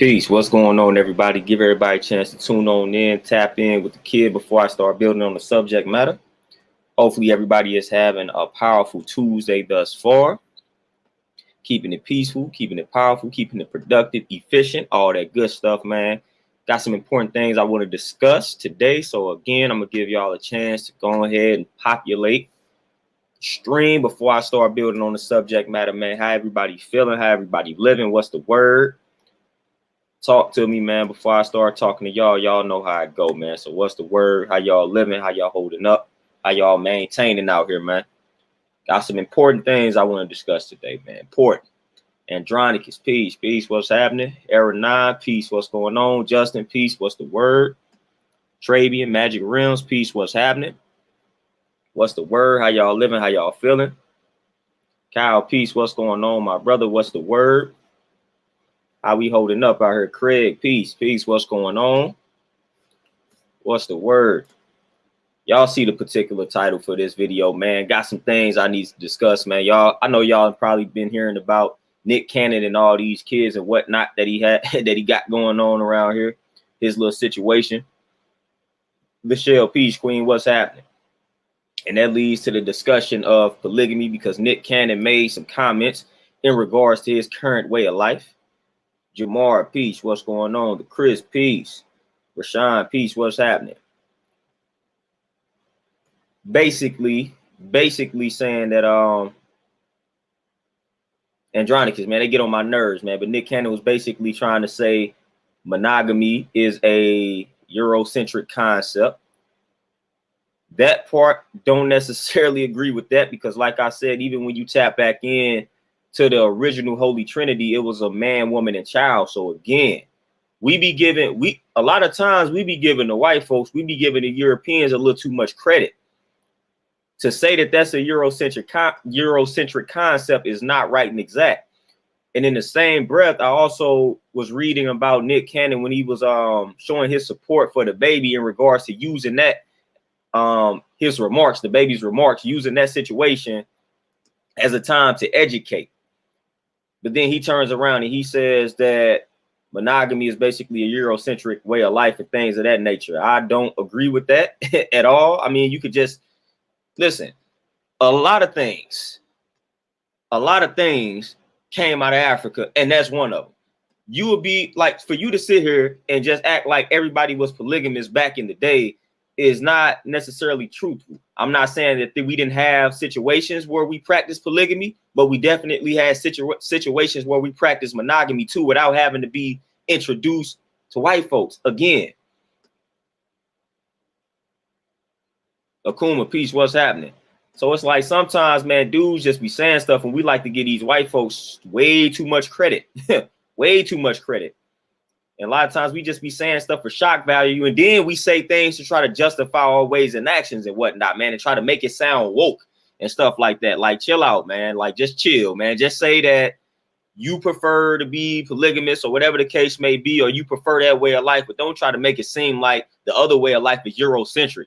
Peace. What's going on, everybody? Give everybody a chance to tune on in, tap in with the kid before I start building on the subject matter. Hopefully, everybody is having a powerful Tuesday thus far. Keeping it peaceful, keeping it powerful, keeping it productive, efficient, all that good stuff, man. Got some important things I want to discuss today. So, again, I'm going to give y'all a chance to go ahead and populate the stream before I start building on the subject matter, man. How everybody feeling? How everybody living? What's the word? Talk to me, man, before I start talking to y'all. Y'all know how it go, man. So what's the word? How y'all living? How y'all holding up? How y'all maintaining out here, man? Got some important things I want to discuss today, man. Important. Andronicus, peace. Peace, what's happening? Era 9, peace, what's going on? Justin, peace, what's the word? Travian, Magic Realms, peace, what's happening? What's the word? How y'all living? How y'all feeling? Kyle, peace, what's going on? My brother, what's the word? How we holding up out here? Craig, peace, peace. What's going on? What's the word? Y'all see the particular title for this video, man. Got some things I need to discuss, man. Y'all, I know y'all have probably been hearing about Nick Cannon and all these kids and whatnot that he had that he got going on around here. His little situation. Michelle, peace, queen. What's happening? And that leads to the discussion of polygamy because Nick Cannon made some comments in regards to his current way of life. Jamar, peace, what's going on? The Chris, peace. Rashawn, peace, what's happening? Basically saying that Andronicus, man, they get on my nerves, man. But Nick Cannon was basically trying to say monogamy is a Eurocentric concept. That part don't necessarily agree with that because, like I said, even when you tap back in to the original Holy Trinity, it was a man, woman, and child. So again, a lot of times we be giving the white folks, we be giving the Europeans a little too much credit. To say that that's a Eurocentric concept is not right and exact. And in the same breath, I also was reading about Nick Cannon when he was showing his support for DaBaby in regards to using that his remarks, DaBaby's remarks, using that situation as a time to educate. But then he turns around and he says that monogamy is basically a Eurocentric way of life and things of that nature. I don't agree with that at all. I mean, you could just listen. A lot of things came out of Africa, and that's one of them. You would be like, for you to sit here and just act like everybody was polygamous back in the day is not necessarily truthful. I'm not saying that we didn't have situations where we practiced polygamy, but we definitely had situations where we practiced monogamy too without having to be introduced to white folks. Again, Akuma, peace, what's happening? So it's like sometimes, man, dudes just be saying stuff and we like to give these white folks way too much credit. Way too much credit. And a lot of times we just be saying stuff for shock value. And then we say things to try to justify our ways and actions and whatnot, man, and try to make it sound woke and stuff like that. Like, chill out, man. Like, just chill, man. Just say that you prefer to be polygamous or whatever the case may be, or you prefer that way of life. But don't try to make it seem like the other way of life is Eurocentric.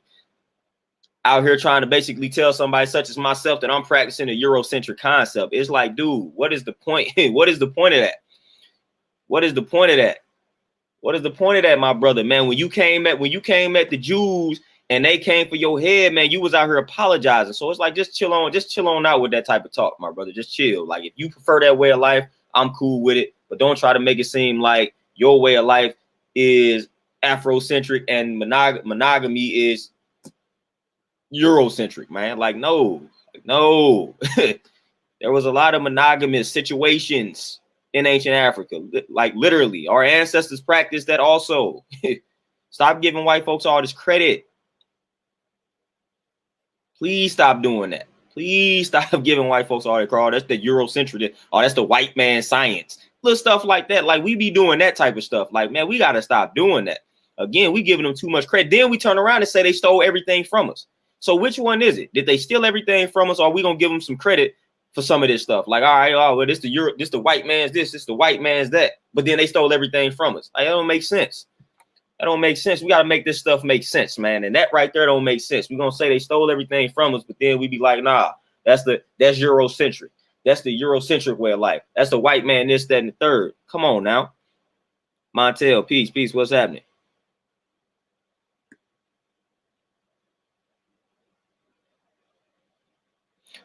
Out here trying to basically tell somebody such as myself that I'm practicing a Eurocentric concept. It's like, dude, what is the point? What is the point of that? What is the point of that? What is the point of that, my brother, man? When you came at the Jews and they came for your head, man, you was out here apologizing. So it's like, just chill on out with that type of talk, my brother. Just chill. Like, if you prefer that way of life, I'm cool with it. But don't try to make it seem like your way of life is Afrocentric and monogamy is Eurocentric, man. Like, no. There was a lot of monogamous situations in ancient Africa, like literally our ancestors practiced that also. Stop giving white folks all this credit. Please stop doing that. Please stop giving white folks all that credit. That's the Eurocentric. Oh, that's the white man science. Little stuff like that. Like, we be doing that type of stuff. Like, man, we got to stop doing that. Again, we giving them too much credit. Then we turn around and say they stole everything from us. So which one is it? Did they steal everything from us, or are we gonna give them some credit for some of this stuff? Like, all right, well, this the white man's this the white man's that. But then they stole everything from us. Like, that don't make sense. That don't make sense. We got to make this stuff make sense, man. And that right there don't make sense. We're going to say they stole everything from us, but then we be like, nah, that's Eurocentric. That's the Eurocentric way of life. That's the white man, this, that, and the third. Come on now. Montel, peace. What's happening?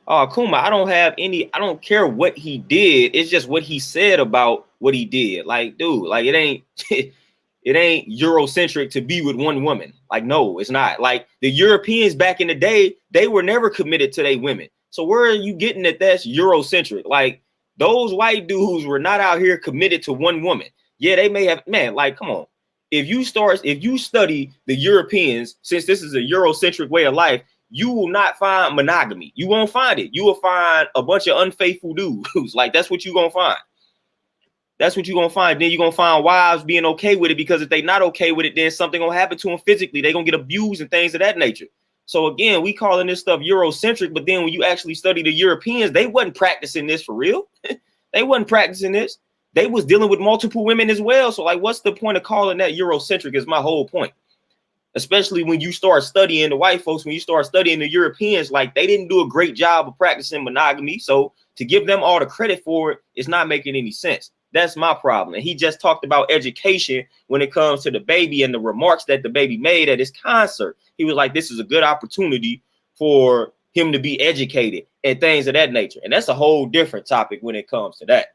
Oh, Kuma, I don't care what he did. It's just what he said about what he did. Like, dude, like it ain't it ain't Eurocentric to be with one woman. Like, no, it's not. Like the Europeans back in the day, they were never committed to their women. So where are you getting that that's Eurocentric? Like those white dudes were not out here committed to one woman. Yeah, they may have, man, like, come on. If you study the Europeans, since this is a Eurocentric way of life, you will not find monogamy. You won't find it. You will find a bunch of unfaithful dudes. Like that's what you're gonna find. That's what you're gonna find. Then you're gonna find wives being okay with it, because if they're not okay with it, then something gonna happen to them physically. They're gonna get abused and things of that nature. So again, we calling this stuff Eurocentric, but then when you actually study the Europeans, they wasn't practicing this for real. They wasn't practicing this. They was dealing with multiple women as well. So like, what's the point of calling that Eurocentric is my whole point. Especially when you start studying the white folks, when you start studying the Europeans, like they didn't do a great job of practicing monogamy. So to give them all the credit for it, it's not making any sense. That's my problem. And he just talked about education when it comes to DaBaby and the remarks that DaBaby made at his concert. He was like, this is a good opportunity for him to be educated and things of that nature. And that's a whole different topic when it comes to that.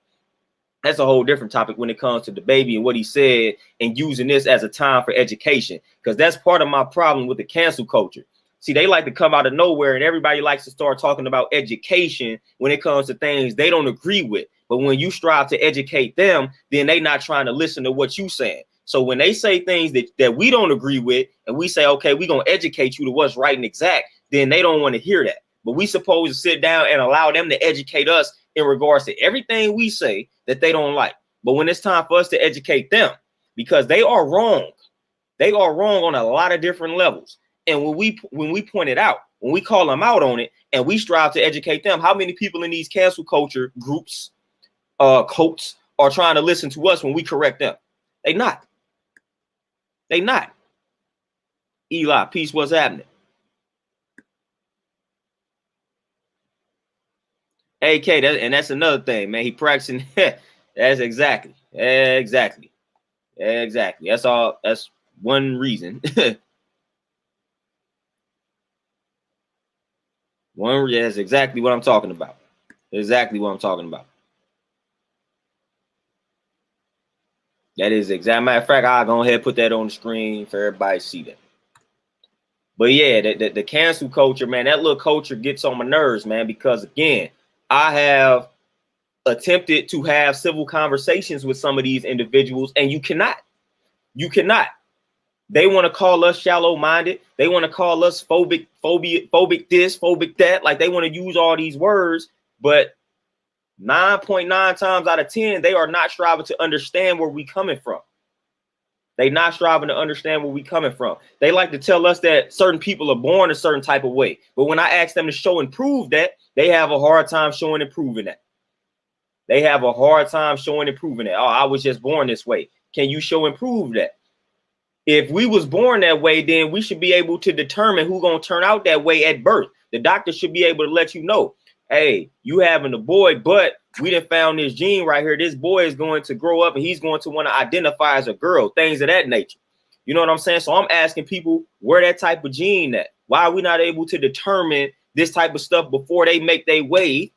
That's a whole different topic when it comes to DaBaby and what he said and using this as a time for education, because that's part of my problem with the cancel culture. See, they like to come out of nowhere and everybody likes to start talking about education when it comes to things they don't agree with. But when you strive to educate them, then they not trying to listen to what you saying. So when they say things that we don't agree with and we say, okay, we're going to educate you to what's right and exact, then they don't want to hear that. But we supposed to sit down and allow them to educate us in regards to everything we say that they don't like. But when it's time for us to educate them, because they are wrong on a lot of different levels. And when we point it out, when we call them out on it and we strive to educate them, how many people in these cancel culture groups, cults, are trying to listen to us when we correct them? They not. Eli, peace, what's happening? AK, that's another thing, man. He practicing. That's exactly. That's all. That's one reason. That's exactly what I'm talking about. Exactly what I'm talking about. That is exact. Matter of fact, I'll go ahead and put that on the screen for everybody to see that. But yeah, the cancel culture, man, that little culture gets on my nerves, man, because again, I have attempted to have civil conversations with some of these individuals, and you cannot. They want to call us shallow-minded. They want to call us phobic this, phobic that. Like they want to use all these words, but 9.9 times out of 10, they are not striving to understand where we coming from. They not striving to understand where we coming from. They like to tell us that certain people are born a certain type of way. But when I ask them to show and prove that, they have a hard time showing and proving that. They have a hard time showing and proving that. Oh, I was just born this way. Can you show and prove that? If we was born that way, then we should be able to determine who's going to turn out that way at birth. The doctor should be able to let you know, hey, you having a boy, but we done found this gene right here. This boy is going to grow up and he's going to want to identify as a girl, things of that nature. You know what I'm saying? So I'm asking people where that type of gene at. Why are we not able to determine this type of stuff before they make their way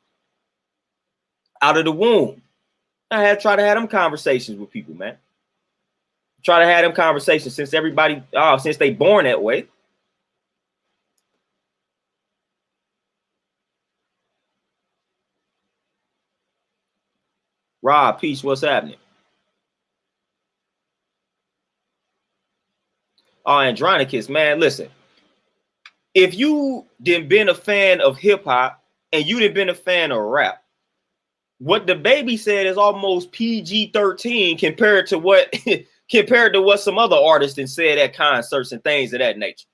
out of the womb? I had to try to have them conversations with people, man. Try to have them conversations since everybody, since they born that way. Rob, peace, what's happening? Oh, Andronicus, man, listen. If you didn't been a fan of hip hop and you didn't been a fan of rap, what DaBaby said is almost PG-13 compared to what some other artists and said at concerts and things of that nature.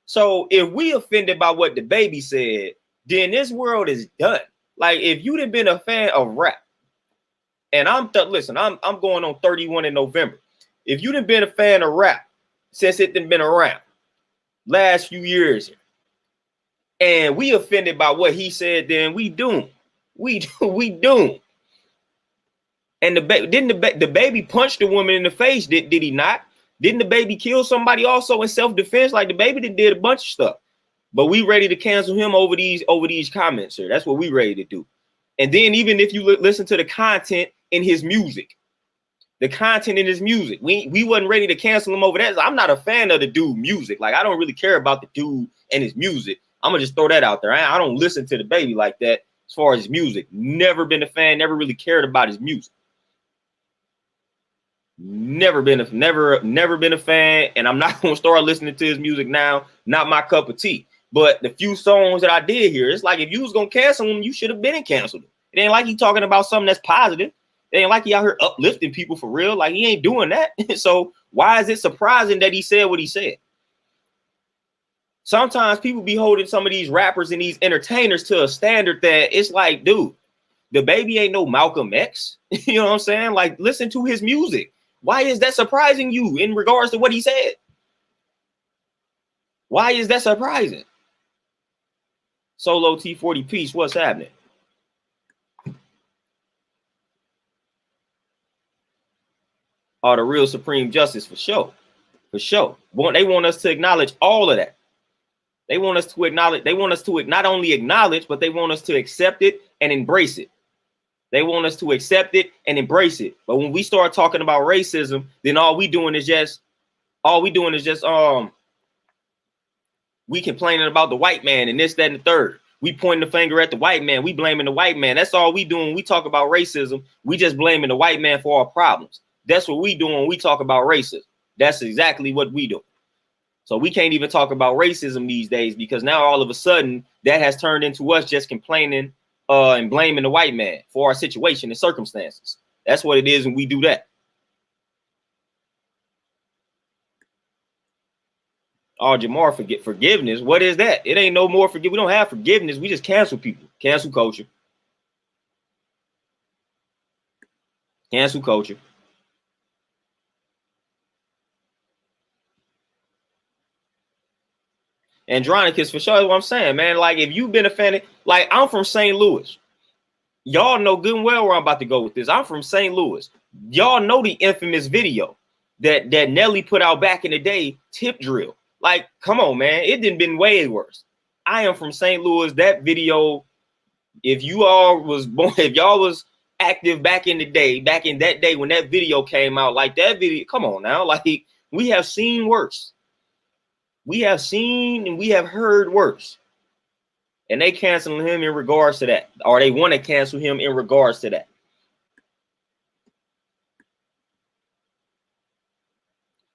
So if we offended by what DaBaby said, then this world is done. Like if you didn't been a fan of rap, and I'm going on 31 in November. If you didn't been a fan of rap since it done been around last few years, and we offended by what he said, then we doomed. We doomed. And didn't the baby punch the woman in the face? Did he not? Didn't the baby kill somebody also in self-defense? Like the baby did a bunch of stuff. But we ready to cancel him over these comments, sir. That's what we ready to do. And then even if you listen to the content in his music, we wasn't ready to cancel him over that. I'm not a fan of the dude music. Like I don't really care about the dude and his music. I'm gonna just throw that out there. I don't listen to the baby like that as far as his music. Never been a fan. Never really cared about his music. Never been a fan, and I'm not gonna start listening to his music now. Not my cup of tea. But the few songs that I did hear, it's like if you was gonna cancel him, you should have been canceled him. It ain't like he talking about something that's positive. It ain't like he out here uplifting people for real. Like he ain't doing that. So why is it surprising that he said what he said? Sometimes people be holding some of these rappers and these entertainers to a standard that it's like, dude, DaBaby ain't no Malcolm X. You know what I'm saying? Like, listen to his music. Why is that surprising you in regards to what he said? Why is that surprising? Solo T40 Peace, what's happening? Oh, the real supreme justice for sure. For sure. They want us to acknowledge all of that. They want us to acknowledge, not only acknowledge, but they want us to accept it and embrace it. They want us to accept it and embrace it. But when we start talking about racism, then all we doing is just we complaining about the white man and this, that, and the third. We pointing the finger at the white man. We blaming the white man. That's all we doing. When we talk about racism, we just blaming the white man for our problems. That's what we doing when we talk about racism. That's exactly what we do. So we can't even talk about racism these days because now all of a sudden that has turned into us just complaining and blaming the white man for our situation and circumstances. That's what it is when we do that. Oh, Jamar, forgiveness. What is that? It ain't no more forgive. We don't have forgiveness. We just cancel people. Cancel culture. Cancel culture. Andronicus, for sure, is what I'm saying, man. Like, if you've been offended, like, I'm from St. Louis. Y'all know good and well where I'm about to go with this. I'm from St. Louis. Y'all know the infamous video that Nelly put out back in the day, Tip Drill. Like, come on, man. It didn't been way worse. I am from St. Louis. That video, if y'all was active back in the day, back in that day when that video came out, like that video, come on now. Like, we have seen worse. We have seen and we have heard worse. And they canceling him in regards to that. Or they want to cancel him in regards to that.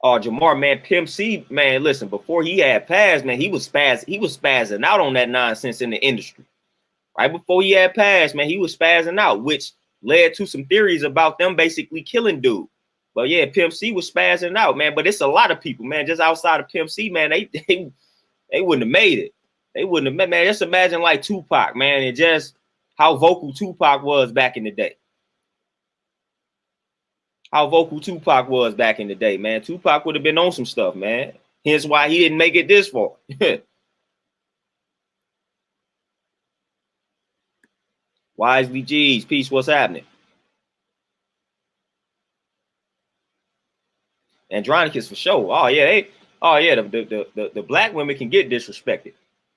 Oh, Jamar, man, Pimp C, man, listen, before he had passed, man, he was spazzing out on that nonsense in the industry. Right before he had passed, man, he was spazzing out, which led to some theories about them basically killing dude. But yeah, Pimp C was spazzing out, man. But it's a lot of people, man, just outside of Pimp C, man, they wouldn't have made it. They wouldn't have, man. Just imagine like Tupac, man, and just how vocal Tupac was back in the day. How vocal Tupac was back in the day, man. Tupac would have been on some stuff, man. Hence why he didn't make it this far. Wisely G's, peace, what's happening? Andronicus for sure. Oh yeah, the black women can get disrespected.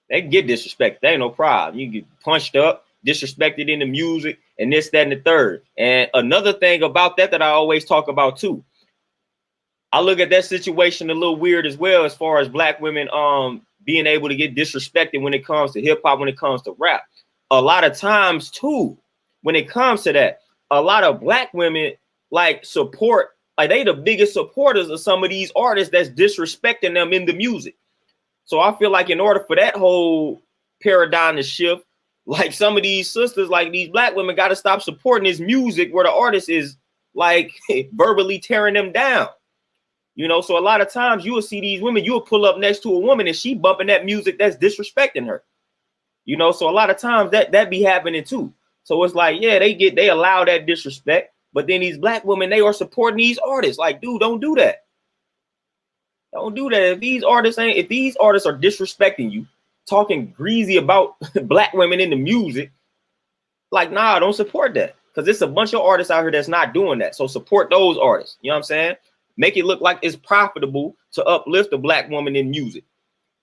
They can get disrespected. They ain't no problem. You get punched up, disrespected in the music, and this, that, and the third. And another thing about that I always talk about too. I look at that situation a little weird as well, as far as black women being able to get disrespected when it comes to hip hop, when it comes to rap. A lot of times too, when it comes to that, a lot of black women like support. Like they the biggest supporters of some of these artists that's disrespecting them in the music. So I feel like in order for that whole paradigm to shift, like some of these sisters, like these black women got to stop supporting this music where the artist is like verbally tearing them down. You know, so a lot of times you will see these women, you will pull up next to a woman and she bumping that music that's disrespecting her. You know, so a lot of times that be happening too. So it's like, yeah, they allow that disrespect. But then these black women, they are supporting these artists. Like, dude, don't do that. Don't do that. If these artists are disrespecting you, talking greasy about black women in the music, like, nah, don't support that. because it's a bunch of artists out here that's not doing that. So support those artists. You know what I'm saying? Make it look like it's profitable to uplift a black woman in music.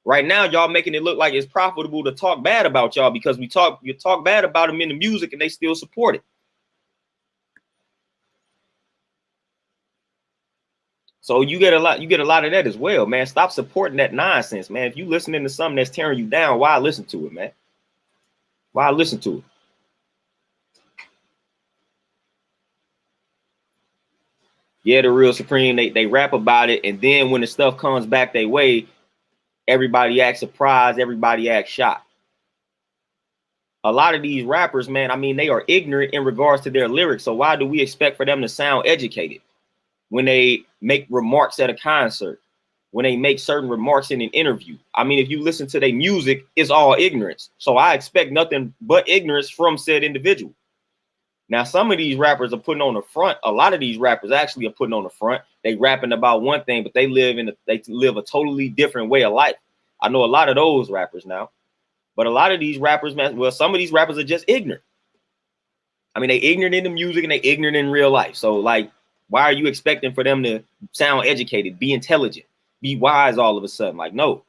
Right now, y'all making it look like it's profitable to talk bad about y'all because you talk bad about them in the music and they still support it. So you get a lot of that as well, man. Stop supporting that nonsense, man. If you listening to something that's tearing you down, why listen to it, man? Why listen to it? Yeah, the real Supreme, they rap about it, and then when the stuff comes back their way, everybody acts surprised, everybody acts shocked. A lot of these rappers, man, I mean, they are ignorant in regards to their lyrics. So why do we expect for them to sound educated when they make remarks at a concert, when they make certain remarks in an interview? I mean, if you listen to their music, it's all ignorance. So I expect nothing but ignorance from said individual. Now, some of these rappers are putting on the front. A lot of these rappers actually are putting on the front. They rapping about one thing, but they live a totally different way of life. I know a lot of those rappers now, but a lot of these rappers, man, well, some of these rappers are just ignorant. I mean, they ignorant in the music and they ignorant in real life. So, like, why are you expecting for them to sound educated, be intelligent, be wise all of a sudden? Like, no.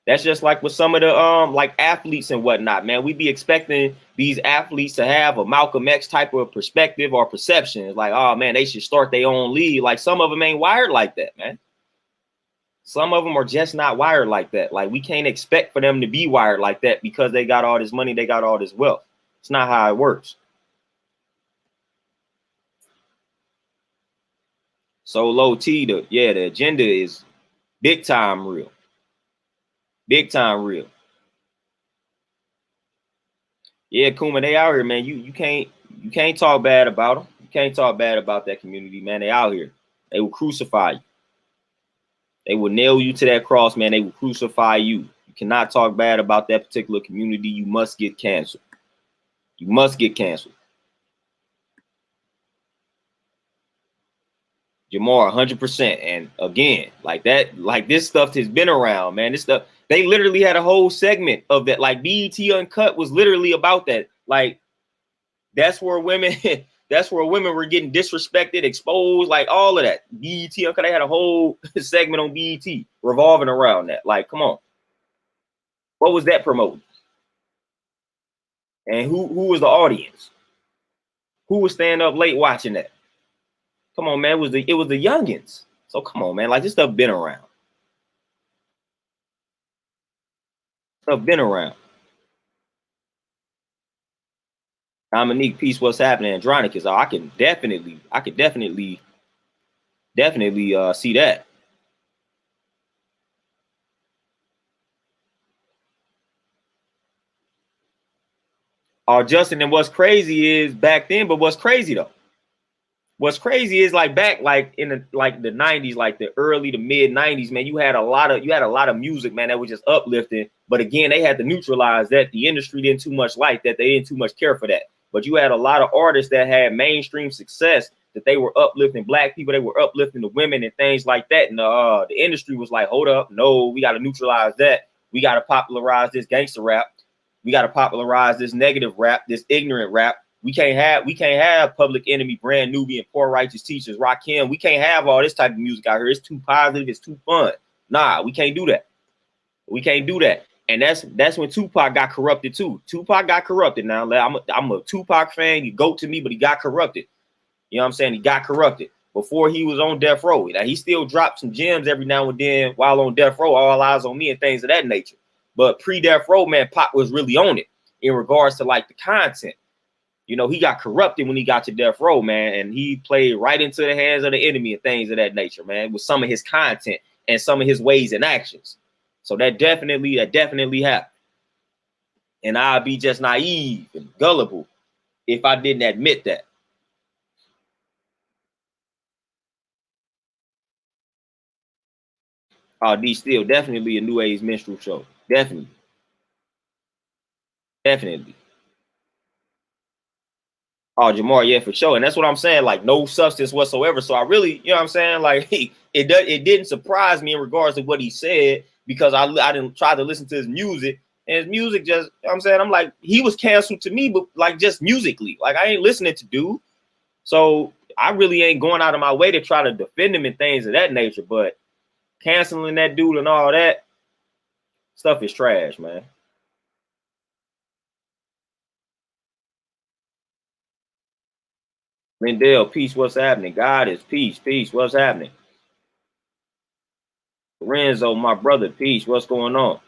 That's just like with some of the like athletes and whatnot, man. We be expecting these athletes to have a Malcolm X type of perspective or perception. It's like, oh man, they should start their own league. Like some of them ain't wired like that, man. Some of them are just not wired like that. Like we can't expect for them to be wired like that because they got all this money, they got all this wealth. It's not how it works. So low T, the agenda is big time real. Big time real. Yeah, Kuma, they out here, man. You can't talk bad about them. You can't talk bad about that community, man. They out here. They will crucify you. They will nail you to that cross, man. They will crucify you. You cannot talk bad about that particular community. You must get canceled. You must get canceled. Jamar, 100%. And again, like that, like this stuff has been around, man. This stuff, they literally had a whole segment of that. Like BET Uncut was literally about that. Like that's where women were getting disrespected, exposed, like all of that. BET Uncut, they had a whole segment on BET revolving around that. Like, come on. What was that promoting? And who was the audience? Who was staying up late watching that? Come on, man. It was the youngins. So come on, man. Like this stuff been around. Stuff been around. Dominique, peace. What's happening? Andronicus. Oh, I could definitely see that. Oh, Justin, and what's crazy is back then, but what's crazy though? What's crazy is like back like in the 90s, like the early to mid 90s, man, you had a lot of music, man, that was just uplifting. But again, they had to neutralize that. The industry didn't too much like that. They didn't too much care for that. But you had a lot of artists that had mainstream success, that they were uplifting black people, they were uplifting the women and things like that. And the industry was like, hold up, no, we got to neutralize that. We got to popularize this gangster rap. We got to popularize this negative rap, this ignorant rap. We can't have Public Enemy, Brand Nubian, Poor Righteous Teachers, Rakim. We can't have all this type of music out here. It's too positive. It's too fun. Nah, we can't do that. We can't do that. And that's when Tupac got corrupted too. Tupac got corrupted. Now I'm a Tupac fan. He GOAT to me, but he got corrupted. You know what I'm saying? He got corrupted before he was on death row. Now he still dropped some gems every now and then while on death row, All Eyes on Me and things of that nature. But pre-death row, man, Pop was really on it in regards to like the content. You know, he got corrupted when he got to death row, man, and he played right into the hands of the enemy and things of that nature, man, with some of his content and some of his ways and actions. So that definitely happened. And I'd be just naive and gullible if I didn't admit that. D still definitely a new age minstrel show. Definitely. Oh, Jamar, yeah, for sure. And that's what I'm saying. Like no substance whatsoever. So I really, you know what I'm saying? Like it didn't surprise me in regards to what he said, because I didn't try to listen to his music And his music just, you know what I'm saying, I'm like, he was canceled to me, but like just musically. Like I ain't listening to dude. So I really ain't going out of my way to try to defend him and things of that nature. But canceling that dude and all that stuff is trash, man. Lindell, peace, what's happening? God is peace, peace, what's happening? Lorenzo, my brother, peace, what's going on?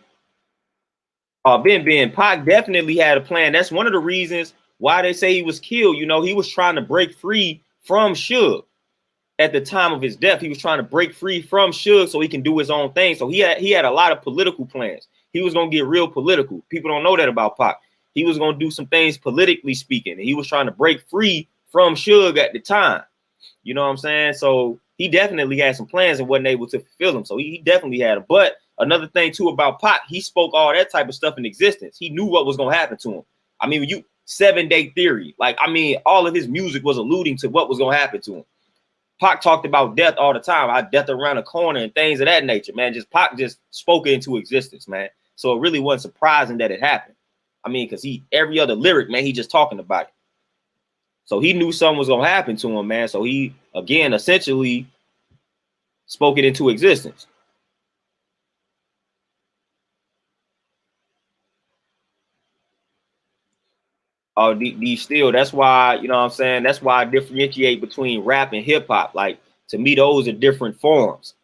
Ben Pac definitely had a plan. That's one of the reasons why they say he was killed. You know, he was trying to break free from Suge at the time of his death. He was trying to break free from Suge so he can do his own thing. So he had a lot of political plans. He was gonna get real political. People don't know that about Pac. He was gonna do some things politically speaking, and he was trying to break free from Suge at the time. You know what I'm saying? So he definitely had some plans and wasn't able to fulfill them. So he definitely had them. But another thing too about Pac, he spoke all that type of stuff in existence. He knew what was gonna happen to him. I mean, 7-Day Theory, like I mean, all of his music was alluding to what was gonna happen to him. Pac talked about death all the time. I death around the corner and things of that nature, man. Just Pac just spoke it into existence, man. So it really wasn't surprising that it happened. I mean, because every other lyric, man, he just talking about it. So he knew something was gonna happen to him, man. So he again essentially spoke it into existence. Oh, these still, that's why, you know what I'm saying? That's why I differentiate between rap and hip hop. Like to me, those are different forms.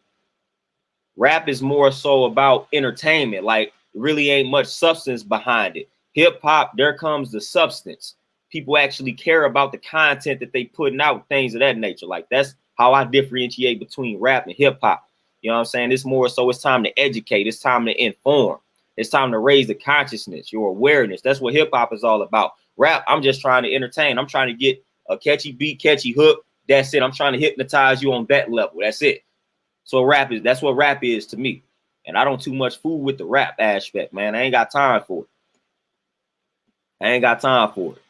Rap is more so about entertainment, like really ain't much substance behind it. Hip hop, there comes the substance. People actually care about the content that they putting out, things of that nature. Like that's how I differentiate between rap and hip hop. You know what I'm saying? It's more so it's time to educate, it's time to inform, it's time to raise the consciousness, your awareness. That's what hip hop is all about. Rap, I'm just trying to entertain. I'm trying to get a catchy beat, catchy hook. That's it. I'm trying to hypnotize you on that level. That's it. So that's what rap is to me. And I don't too much fool with the rap aspect, man. I ain't got time for it. I ain't got time for it.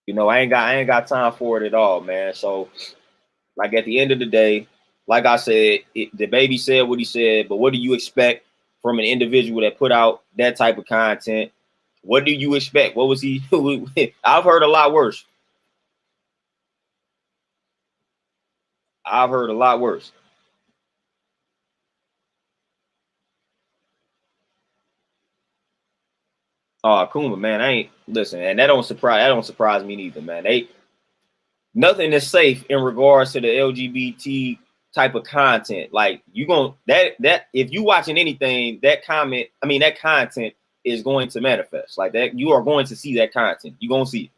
You know, I ain't got time for it at all, man. So like at the end of the day, like I said, DaBaby said what he said, but what do you expect from an individual that put out that type of content? What do you expect? What was he? I've heard a lot worse. I've heard a lot worse. Oh, Kuma, man, I ain't listen, and that don't surprise me neither, man. Nothing is safe in regards to the LGBT type of content. Like you gonna that if you watching anything, that content is going to manifest. Like that, you are going to see that content. You're gonna see it.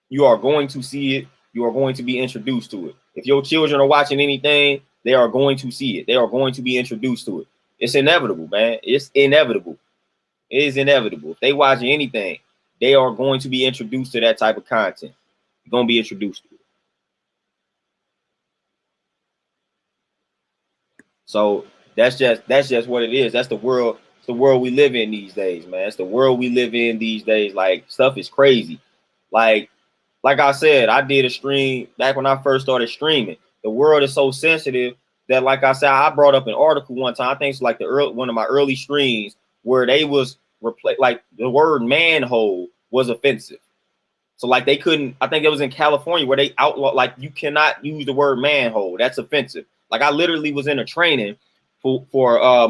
You are going to see it. You are going to be introduced to it. If your children are watching anything, they are going to see it. They are going to be introduced to it. It's inevitable, man. It's inevitable. It is inevitable. If they watching anything, they are going to be introduced to that type of content. You're gonna be introduced to it. So that's just what it is. That's the world. It's the world we live in these days, man. It's the world we live in these days. Like stuff is crazy. Like I said, I did a stream back when I first started streaming. The world is so sensitive that, like I said, I brought up an article one time. I think it's like one of my early streams where they was like the word manhole was offensive. So like they couldn't. I think it was in California where they outlawed like you cannot use the word manhole. That's offensive. Like I literally was in a training for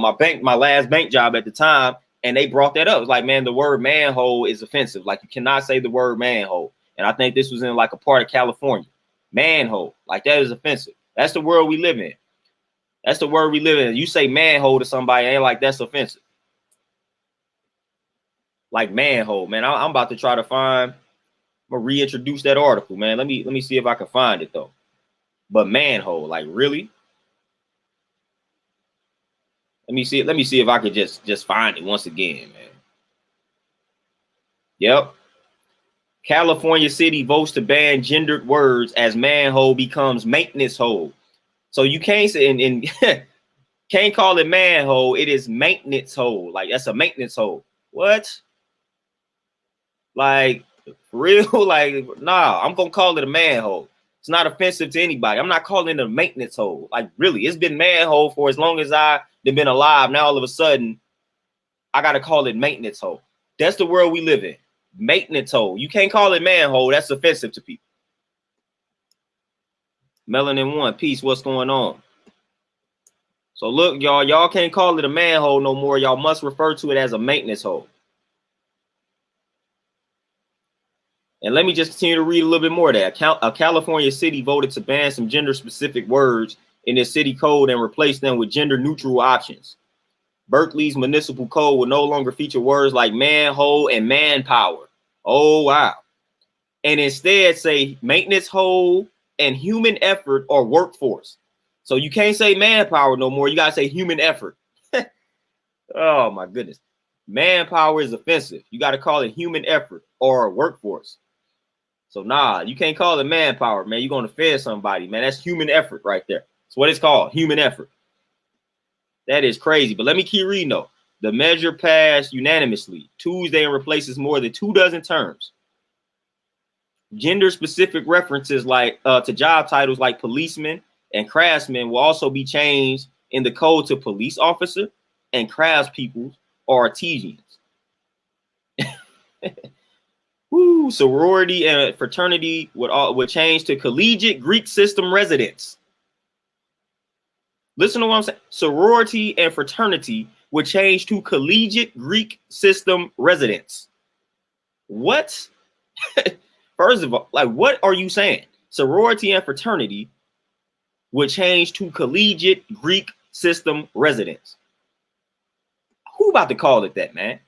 my last bank job at the time, and they brought that up. It's like, man, the word manhole is offensive. Like you cannot say the word manhole. And I think this was in like a part of California. Manhole, like that is offensive. That's the world we live in. That's the word we live in. You say manhole to somebody, ain't like that's offensive. Like manhole, man. I'm about to try to find. I'm gonna reintroduce that article, man. Let me see if I can find it though. But manhole, like really? Let me see if I could just find it once again, man. Yep. California city votes to ban gendered words as manhole becomes maintenance hole. So you can't say and can't call it manhole. It is maintenance hole. Like that's a maintenance hole. What? Like For real, like, nah, I'm gonna call it a manhole. It's not offensive to anybody. I'm not calling it a maintenance hole. Like, really, it's been manhole for as long as I've been alive. Now all of a sudden, I gotta call it maintenance hole. That's the world we live in. Maintenance hole. You can't call it manhole. That's offensive to people. Melanin One, peace. What's going on? So look, y'all can't call it a manhole no more. Y'all must refer to it as a maintenance hole. And let me just continue to read a little bit more there. A California city voted to ban some gender-specific words in its city code and replace them with gender-neutral options. Berkeley's municipal code will no longer feature words like manhole and manpower. Oh, wow. And instead say maintenance hole and human effort or workforce. So you can't say manpower no more. You got to say human effort. Oh, my goodness. Manpower is offensive. You got to call it human effort or workforce. So, nah, you can't call it manpower, man. You're going to offend somebody, man. That's human effort right there. That's what it's called, human effort. That is crazy. But let me keep reading, though. The measure passed unanimously Tuesday and replaces more than 24 terms. Gender-specific references like to job titles like policeman and craftsman will also be changed in the code to police officer and craftspeople or artisans. Woo, sorority and fraternity would change to collegiate Greek system residents. Listen to what I'm saying. Sorority and fraternity would change to collegiate Greek system residents. What? First of all, like, what are you saying? Sorority and fraternity would change to collegiate Greek system residents. Who about to call it that, man?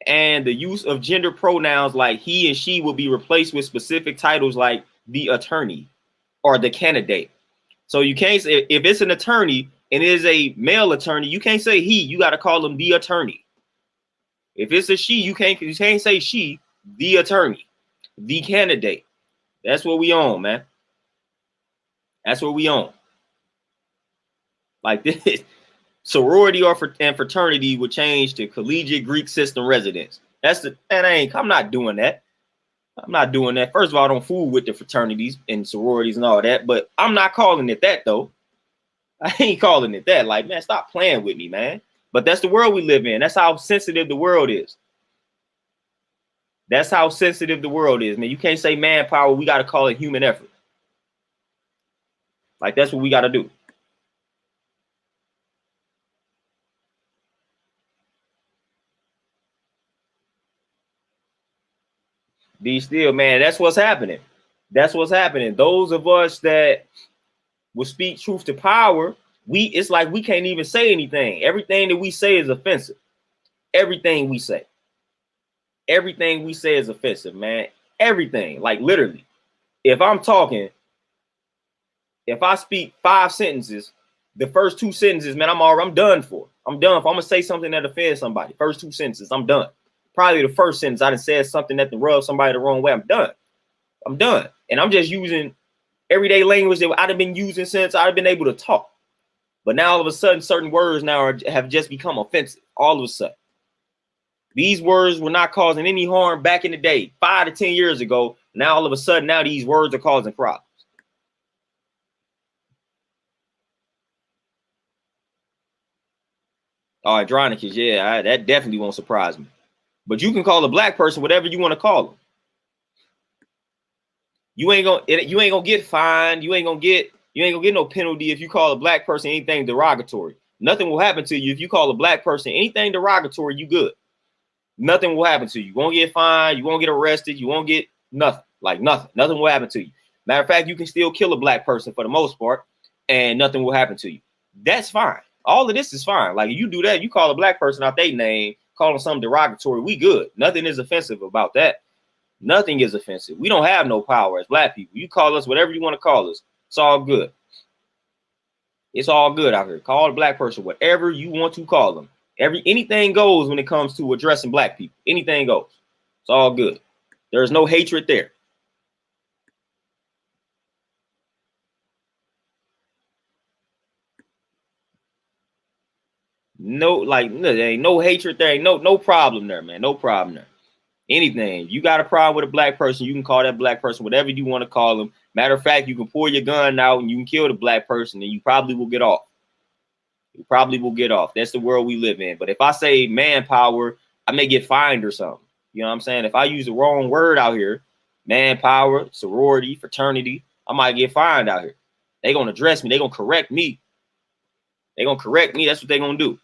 And the use of gender pronouns like he and she will be replaced with specific titles like the attorney or the candidate. So you can't say, if it's an attorney and it is a male attorney, you can't say he, you got to call him the attorney. If it's a she, you can't say she, the attorney, the candidate. That's what we on, man. That's what we on. Like this. Sorority and fraternity would change to collegiate Greek system residents. I'm not doing that. I'm not doing that. First of all, I don't fool with the fraternities and sororities and all that, but I'm not calling it that, though. I ain't calling it that. Like, man, stop playing with me, man. But that's the world we live in. That's how sensitive the world is. That's how sensitive the world is, man. You can't say manpower. We got to call it human effort. Like, that's what we got to do. Be still, man. That's what's happening. That's what's happening. Those of us that will speak truth to power, it's like we can't even say anything. Everything that we say is offensive. Everything we say. Everything we say is offensive, man. Everything. Like, literally. If I'm talking, if I speak 5 sentences, the first 2 sentences, man, I'm done for. I'm done for. I'm gonna say something that offends somebody. First 2 sentences, I'm done. Probably the first sentence, I done said something that rubs somebody the wrong way. I'm done. I'm done. And I'm just using everyday language that I've been using since I've been able to talk. But now all of a sudden, certain words now have just become offensive. All of a sudden. These words were not causing any harm back in the day, 5 to 10 years ago. Now all of a sudden, now these words are causing problems. Oh, Andronicus, yeah, that definitely won't surprise me. But you can call a black person whatever you want to call them. You ain't gonna get fined. You ain't gonna get no penalty if you call a black person anything derogatory. Nothing will happen to you if you call a black person anything derogatory. You good. Nothing will happen to you. You won't get fined. You won't get arrested. You won't get nothing. Like nothing. Nothing will happen to you. Matter of fact, you can still kill a black person for the most part, and nothing will happen to you. That's fine. All of this is fine. Like you do that, you call a black person out their name, call them something derogatory. We good. Nothing is offensive about that. Nothing is offensive. We don't have no power as black people. You call us whatever you want to call us. It's all good. It's all good out here. Call a black person whatever you want to call them. Anything goes when it comes to addressing black people. Anything goes. It's all good. There's no hatred there. No, like there ain't no hatred there. Ain't no problem there, man. No problem there. Anything. You got a problem with a black person, you can call that black person whatever you want to call them. Matter of fact, you can pull your gun out and you can kill the black person and you probably will get off. You probably will get off. That's the world we live in. But if I say manpower, I may get fined or something. You know what I'm saying? If I use the wrong word out here, manpower, sorority, fraternity, I might get fined out here. They're going to address me. They're going to correct me. They're going to correct me. That's what they're going to do.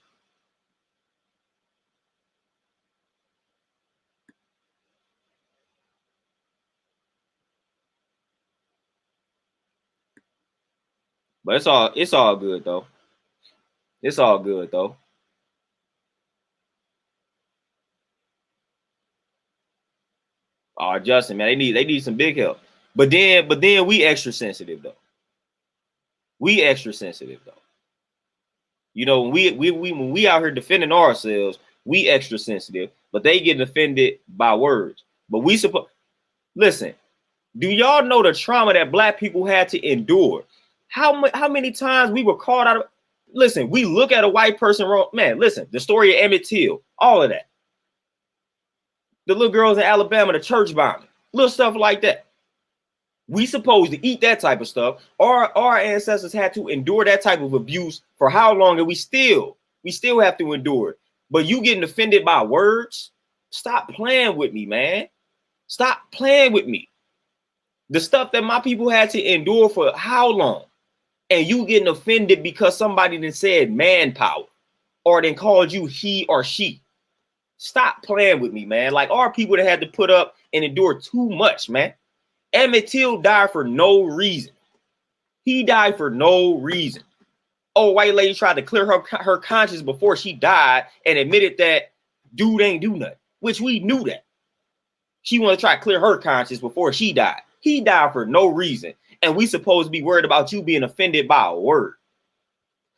But it's all good though. It's all good though. Oh, Justin, man, they need some big help. But then we extra sensitive though. We extra sensitive though. You know, when we out here defending ourselves, we extra sensitive, but they get offended by words. But we suppose listen, do y'all know the trauma that black people had to endure? How many times we were called out of listen, we look at a white person wrong. Man, listen, the story of Emmett Till, all of that. The little girls in Alabama, the church bombing, little stuff like that. We supposed to eat that type of stuff. Our ancestors had to endure that type of abuse for how long, and we still have to endure it. But you getting offended by words? Stop playing with me, man. Stop playing with me. The stuff that my people had to endure for how long? And you getting offended because somebody then said manpower or then called you he or she. Stop playing with me, man. Like our people that had to put up and endure too much, man. Emmett Till died for no reason. He died for no reason. Oh, white lady tried to clear her conscience before she died and admitted that dude ain't do nothing, which we knew that. She wanted to try to clear her conscience before she died. He died for no reason. And we supposed to be worried about you being offended by a word.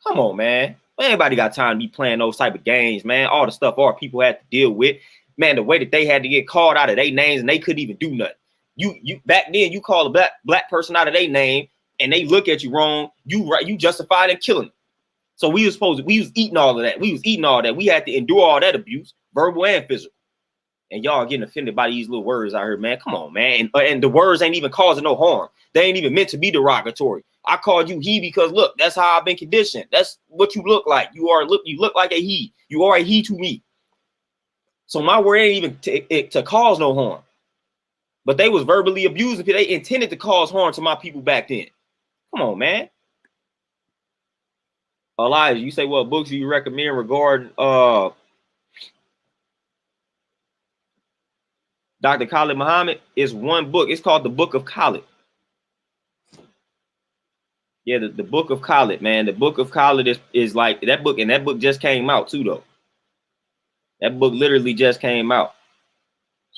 Come on, man. Anybody got time to be playing those type of games, man? All the stuff our people had to deal with. Man, the way that they had to get called out of their names and they couldn't even do nothing. You back then you call a black person out of their name and they look at you wrong, you justified in killing them. So we was eating all of that. We was eating all that. We had to endure all that abuse, verbal and physical. And y'all getting offended by these little words out here, man. Come on, man. And the words ain't even causing no harm. They ain't even meant to be derogatory. I called you he because look, that's how I've been conditioned. That's what you look like. You look like a he. You are a he to me. So my word ain't even to cause no harm. But they was verbally abusing people. They intended to cause harm to my people back then. Come on, man. Elijah, you say what books do you recommend regarding Dr. Khalid Muhammad? Is one book. It's called the Book of Khalid. Yeah, the Book of Khalid, man. The Book of Khalid is like that book, and that book just came out too, though. That book literally just came out.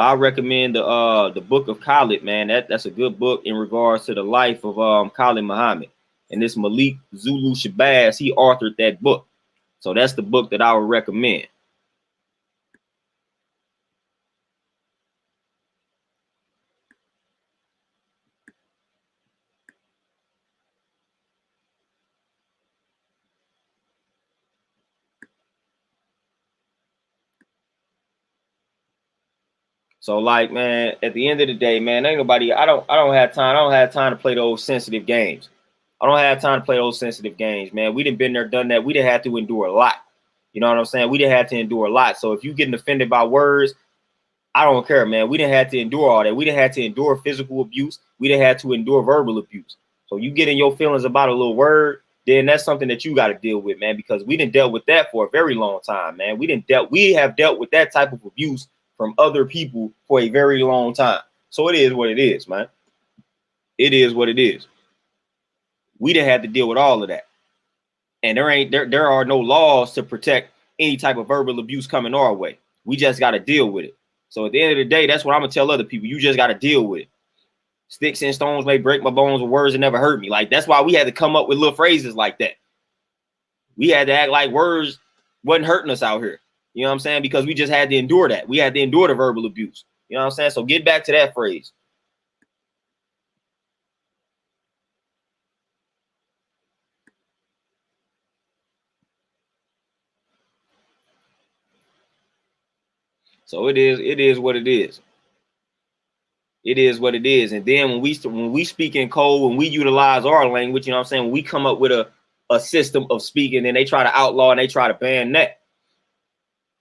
I recommend the Book of Khalid, man. That's a good book in regards to the life of Khalid Muhammad. And this Malik Zulu Shabazz, he authored that book. So that's the book that I would recommend. So like, man, at the end of the day, man, ain't nobody. I don't have time. I don't have time to play those sensitive games. I don't have time to play those sensitive games, man. We done been there, done that. We done had to endure a lot. You know what I'm saying? We done had to endure a lot. So if you getting offended by words, I don't care, man. We didn't have to endure all that. We didn't have to endure physical abuse. We didn't have to endure verbal abuse. So you get in your feelings about a little word, then that's something that you got to deal with, man, because we didn't dealt with that for a very long time, man. We have dealt with that type of abuse from other people for a very long time. So it is what it is, man. It is what it is. We didn't have to deal with all of that. And there are no laws to protect any type of verbal abuse coming our way. We just got to deal with it. So at the end of the day, that's what I'm gonna tell other people. You just got to deal with it. Sticks and stones may break my bones, but words that never hurt me. Like that's why we had to come up with little phrases like that. We had to act like words wasn't hurting us out here. You know what I'm saying? Because we just had to endure that. We had to endure the verbal abuse. You know what I'm saying? So get back to that phrase. So it is what it is. It is what it is. And then when we speak in code, when we utilize our language, you know what I'm saying? When we come up with a system of speaking, and they try to outlaw and they try to ban that.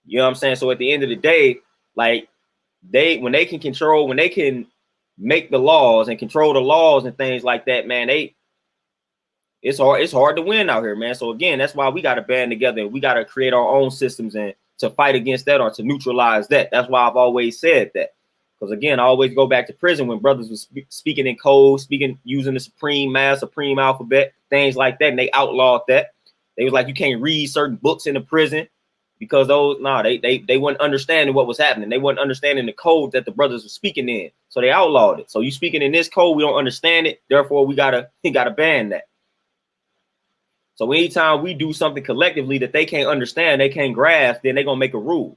You know what I'm saying? So at the end of the day, like when they can make the laws and control the laws and things like that, man, it's hard to win out here, man. So again, that's why we got to band together, and we got to create our own systems and to fight against that or to neutralize that. That's why I've always said that. Because again, I always go back to prison when brothers was speaking in code, using the supreme math, supreme alphabet, things like that, and they outlawed that. They was like, you can't read certain books in the prison because they weren't understanding what was happening. They weren't understanding the code that the brothers were speaking in, so they outlawed it. So you speaking in this code, we don't understand it, therefore we gotta ban that. So anytime we do something collectively that they can't understand, they can't grasp, then they're gonna make a rule.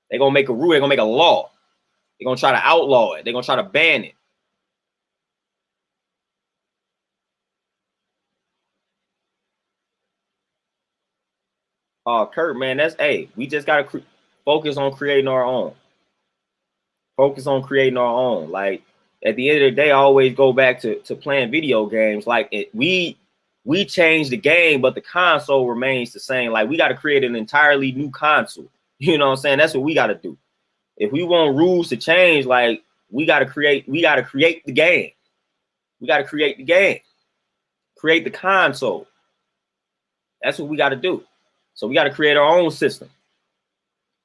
They're gonna make a rule. They're gonna make a law. They're going to try to outlaw it. They're going to try to ban it. Kurt, man, we just got to focus on creating our own. Focus on creating our own. Like, at the end of the day, I always go back to playing video games. Like, we change the game, but the console remains the same. Like, we got to create an entirely new console. You know what I'm saying? That's what we got to do. If we want rules to change, like, we got to create the game. We got to create the game. Create the console. That's what we got to do. So we got to create our own system.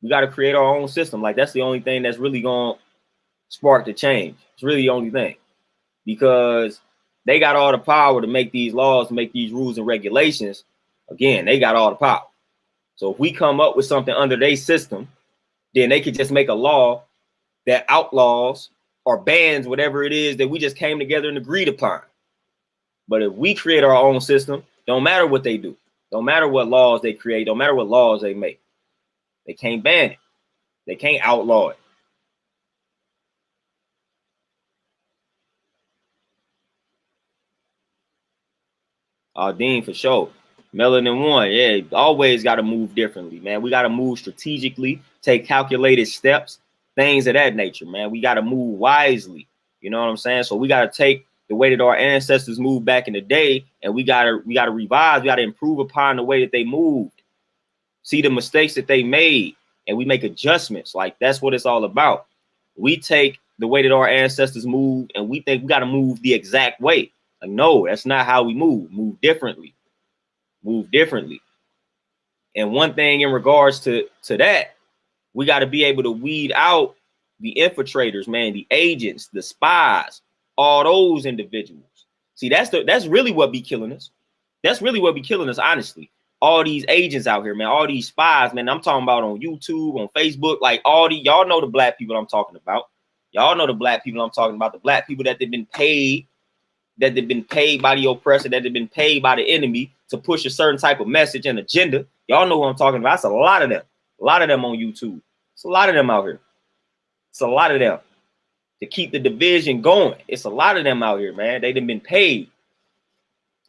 We got to create our own system. Like, that's the only thing that's really going to spark the change. It's really the only thing, because they got all the power to make these laws, make these rules and regulations. Again, they got all the power. So if we come up with something under their system, then they could just make a law that outlaws or bans whatever it is that we just came together and agreed upon. But if we create our own system, don't matter what they do, don't matter what laws they create, don't matter what laws they make, they can't ban it. They can't outlaw it. Dean, for sure. Melanin One, yeah, always got to move differently, man. We got to move strategically, take calculated steps, things of that nature, man. We got to move wisely. You know what I'm saying? So we got to take the way that our ancestors moved back in the day, and we got to revise, we got to improve upon the way that they moved, see the mistakes that they made, and we make adjustments. Like, that's what it's all about. We take the way that our ancestors moved, and we think we got to move the exact way. Like, no, that's not how we move. Move differently. Move differently. And one thing in regards to that, we got to be able to weed out the infiltrators, man, the agents, the spies, all those individuals. See, that's really what be killing us. That's really what be killing us, honestly. All these agents out here, man, all these spies, man. I'm talking about on YouTube, on Facebook, like y'all know the black people I'm talking about. Y'all know the black people I'm talking about, the black people that they've been paid, that they've been paid by the oppressor, that they've been paid by the enemy to push a certain type of message and agenda. Y'all know what I'm talking about. It's a lot of them. A lot of them on YouTube. It's a lot of them out here. It's a lot of them to keep the division going. It's a lot of them out here, man. They've been paid.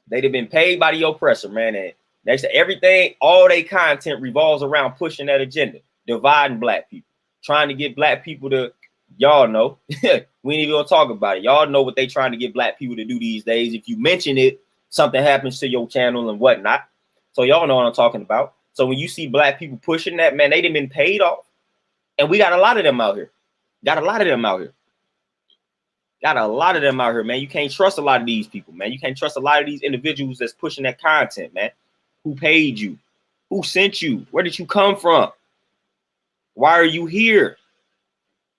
They've been paid by the oppressor, man. And next to everything, all their content revolves around pushing that agenda, dividing black people, trying to get black people to, y'all know, we ain't even gonna talk about it. Y'all know what they trying to get black people to do these days. If you mention it, something happens to your channel and whatnot. So y'all know what I'm talking about. So when you see black people pushing that, man, they done been paid off. And we got a lot of them out here. Got a lot of them out here. Got a lot of them out here, man. You can't trust a lot of these people, man. You can't trust a lot of these individuals that's pushing that content, man. Who paid you? Who sent you? Where did you come from? Why are you here?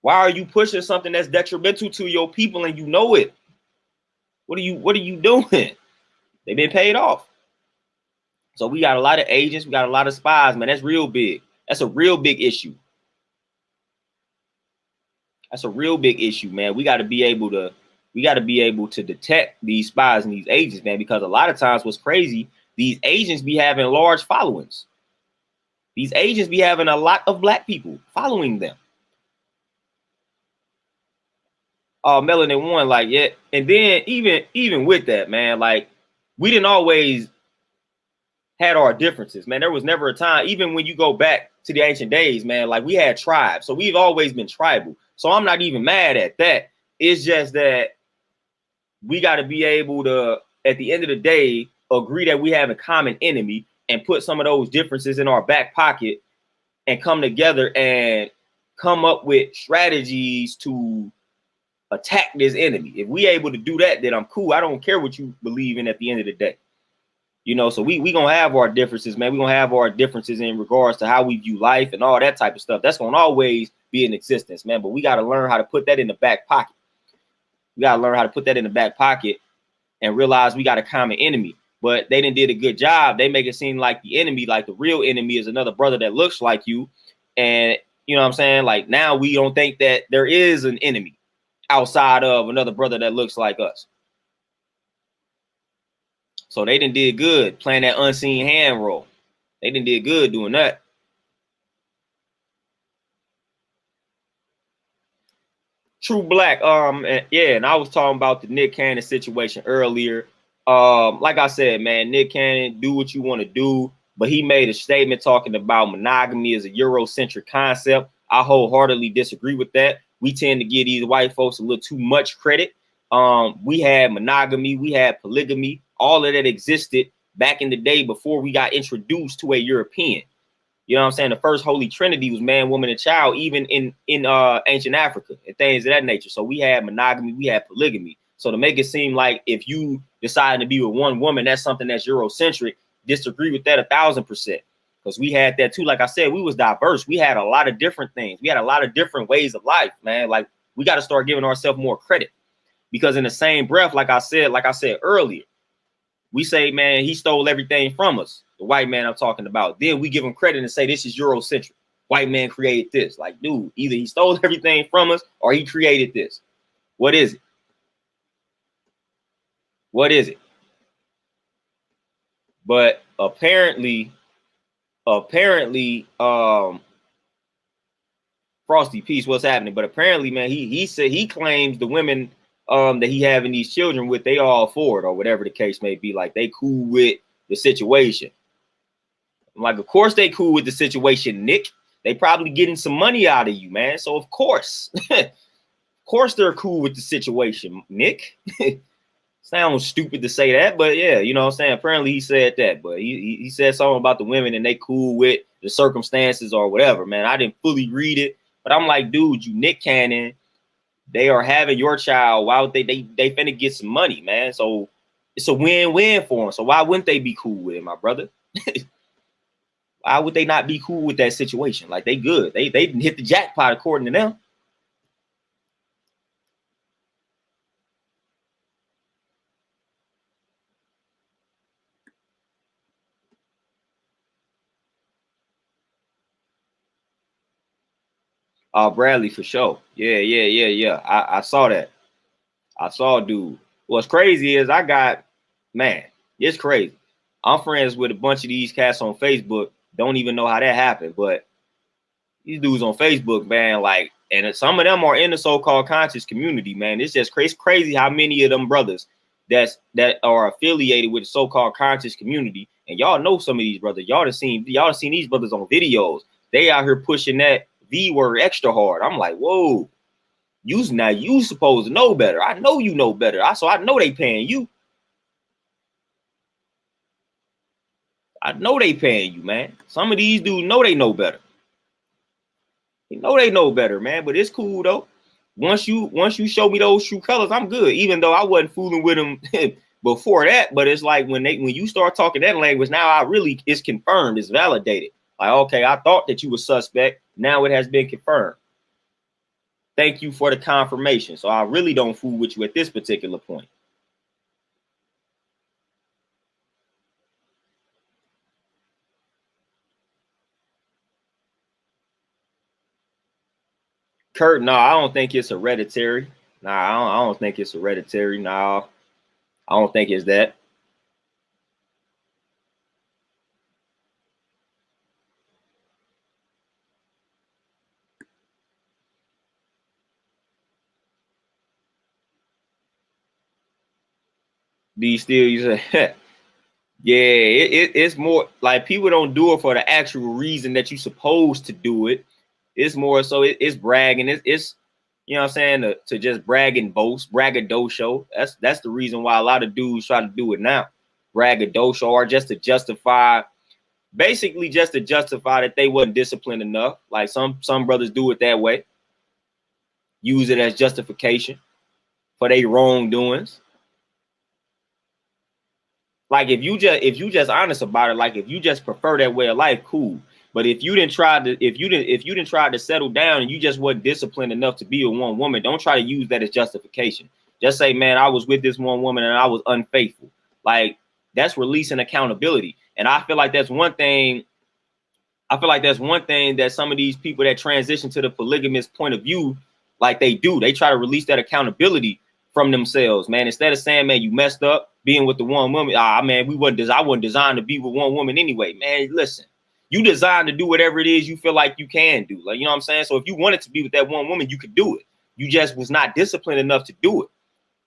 Why are you pushing something that's detrimental to your people and you know it? What are you doing? They've been paid off. So we got a lot of agents, we got a lot of spies, man. That's real big. That's a real big issue. That's a real big issue, man. We got to be able to detect these spies and these agents, man, because a lot of times what's crazy, these agents be having large followings. These agents be having a lot of black people following them. Melanin One, like, yeah. And then even with that, man, like, we didn't always had our differences, man. There was never a time, even when you go back to the ancient days, man. Like we had tribes, so we've always been tribal. So I'm not even mad at that. It's just that we got to be able to, at the end of the day, agree that we have a common enemy and put some of those differences in our back pocket and come together and come up with strategies to attack this enemy. If we able to do that, then I'm cool. I don't care what you believe in at the end of the day. You know, so we gonna have our differences, man. We gonna have our differences in regards to how we view life and all that type of stuff. That's gonna always be in existence, man. But we gotta learn how to put that in the back pocket. We gotta learn how to put that in the back pocket and realize we got a common enemy. But they didn't did a good job. They make it seem like the enemy, like the real enemy, is another brother that looks like you. And you know what I'm saying? Like now we don't think that there is an enemy outside of another brother that looks like us. So they done did good playing that unseen hand role. They done did good doing that. True Black. And I was talking about the Nick Cannon situation earlier. Like I said, man, Nick Cannon, do what you want to do, but he made a statement talking about monogamy as a Eurocentric concept. I wholeheartedly disagree with that. We tend to give these white folks a little too much credit. We had monogamy, we had polygamy, all of that existed back in the day before we got introduced to a European. You know what I'm saying? The first holy trinity was man, woman, and child, even in ancient Africa and things of that nature. So we had monogamy, we had polygamy. So to make it seem like if you decide to be with one woman, that's something that's Eurocentric, disagree with that 1,000%. Because we had that too. Like I said, we was diverse. We had a lot of different things. We had a lot of different ways of life, man. Like we got to start giving ourselves more credit. Because in the same breath, like I said earlier, we say, man, he stole everything from us. The white man I'm talking about. Then we give him credit and say this is Eurocentric. White man created this. Like, dude, either he stole everything from us or he created this. What is it? What is it? But apparently, Frosty Peace, what's happening? But apparently, man, he said he claims the women that he having these children with, they all for it or whatever the case may be. Like they cool with the situation. I'm like, of course they cool with the situation, Nick. They probably getting some money out of you, man. So of course, of course they're cool with the situation, Nick. Sounds stupid to say that, but yeah, you know what I'm saying? Apparently he said that, but he said something about the women and they cool with the circumstances or whatever, man. I didn't fully read it, but I'm like, dude, you Nick Cannon, they are having your child. Why would they finna get some money, man? So it's a win-win for them. So why wouldn't they be cool with it, my brother? Why would they not be cool with that situation? Like they good. They hit the jackpot according to them. Oh, Bradley for sure. Yeah. I saw that. I saw dude. What's crazy is man, it's crazy. I'm friends with a bunch of these cats on Facebook. Don't even know how that happened, but these dudes on Facebook, man, like, and some of them are in the so-called conscious community, man. It's just crazy how many of them brothers that are affiliated with the so-called conscious community. And y'all know some of these brothers. Y'all have seen these brothers on videos. They out here pushing that V word extra hard. I'm like, whoa, you supposed to know better. I know you know better. So I know they paying you. I know they paying you, man. Some of these dudes know they know better. They know better, man. But it's cool though. Once you show me those true colors, I'm good. Even though I wasn't fooling with them before that, but it's like when you start talking that language, now it's confirmed, it's validated. Like, okay, I thought that you were suspect. Now it has been confirmed. Thank you for the confirmation. So I really don't fool with you at this particular point. Kurt, no, I don't think it's hereditary. Nah, I don't think it's hereditary. No, I don't think it's that. Do you still use it? Yeah, it's more like people don't do it for the actual reason that you're supposed to do it. It's more so it's bragging. It's you know what I'm saying, to just brag and boast, braggadocio. That's the reason why a lot of dudes try to do it now. Braggadocio, or just to justify, basically just to justify that they wasn't disciplined enough. Like some brothers do it that way, use it as justification for their wrongdoings. Like if you just honest about it, like if you just prefer that way of life, cool. But if you didn't try to settle down and you just wasn't disciplined enough to be with one woman, don't try to use that as justification. Just say, man, I was with this one woman and I was unfaithful. Like, that's releasing accountability. And I feel like that's one thing. I feel like that's one thing that some of these people that transition to the polygamist point of view, like they do, they try to release that accountability from themselves, man. Instead of saying, man, you messed up being with the one woman. Man, I wasn't designed to be with one woman anyway. Man, listen, you designed to do whatever it is you feel like you can do. Like, you know what I'm saying? So if you wanted to be with that one woman, you could do it. You just was not disciplined enough to do it.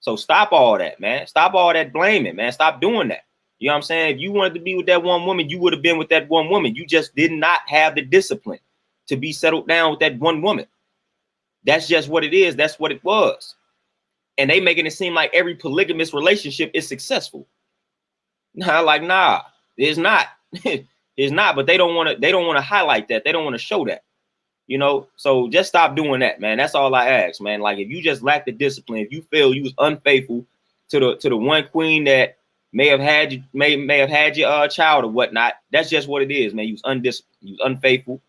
So stop all that, man. Stop all that blaming, man. Stop doing that. You know what I'm saying? If you wanted to be with that one woman, you would have been with that one woman. You just did not have the discipline to be settled down with that one woman. That's just what it is. That's what it was. And they making it seem like every polygamous relationship is successful. Nah, it's not. It's not, but they don't want to highlight that. They don't want to show that. You know, so just stop doing that, man. That's all I ask, man. Like, if you just lack the discipline, if you feel you was unfaithful to the one queen that may have had your child or whatnot, that's just what it is, man. You was undisciplined, you was unfaithful,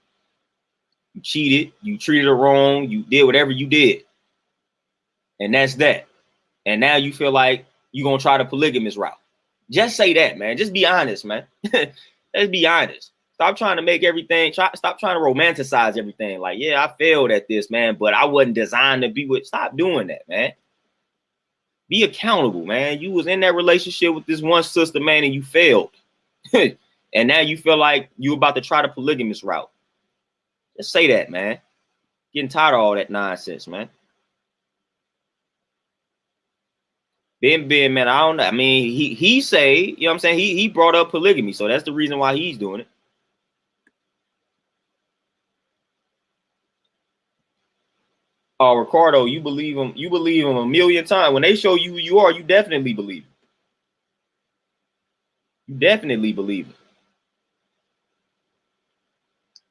you cheated, you treated her wrong, you did whatever you did, and that's that. And now you feel like you're gonna try the polygamous route. Just say that, man. Just be honest, man. Let's be honest. Stop trying to make everything, stop trying to romanticize everything. Like, yeah, I failed at this, man, but I wasn't designed to be with. Stop doing that, man. Be accountable, man. You was in that relationship with this one sister, man, and you failed. And now you feel like you about to try the polygamous route. Just say that, man. Getting tired of all that nonsense, man. Ben, man, I don't know. I mean, he say, you know what I'm saying? He brought up polygamy, so that's the reason why he's doing it. Oh, Ricardo, you believe him. You believe him a million times. When they show you who you are, you definitely believe it. You definitely believe it.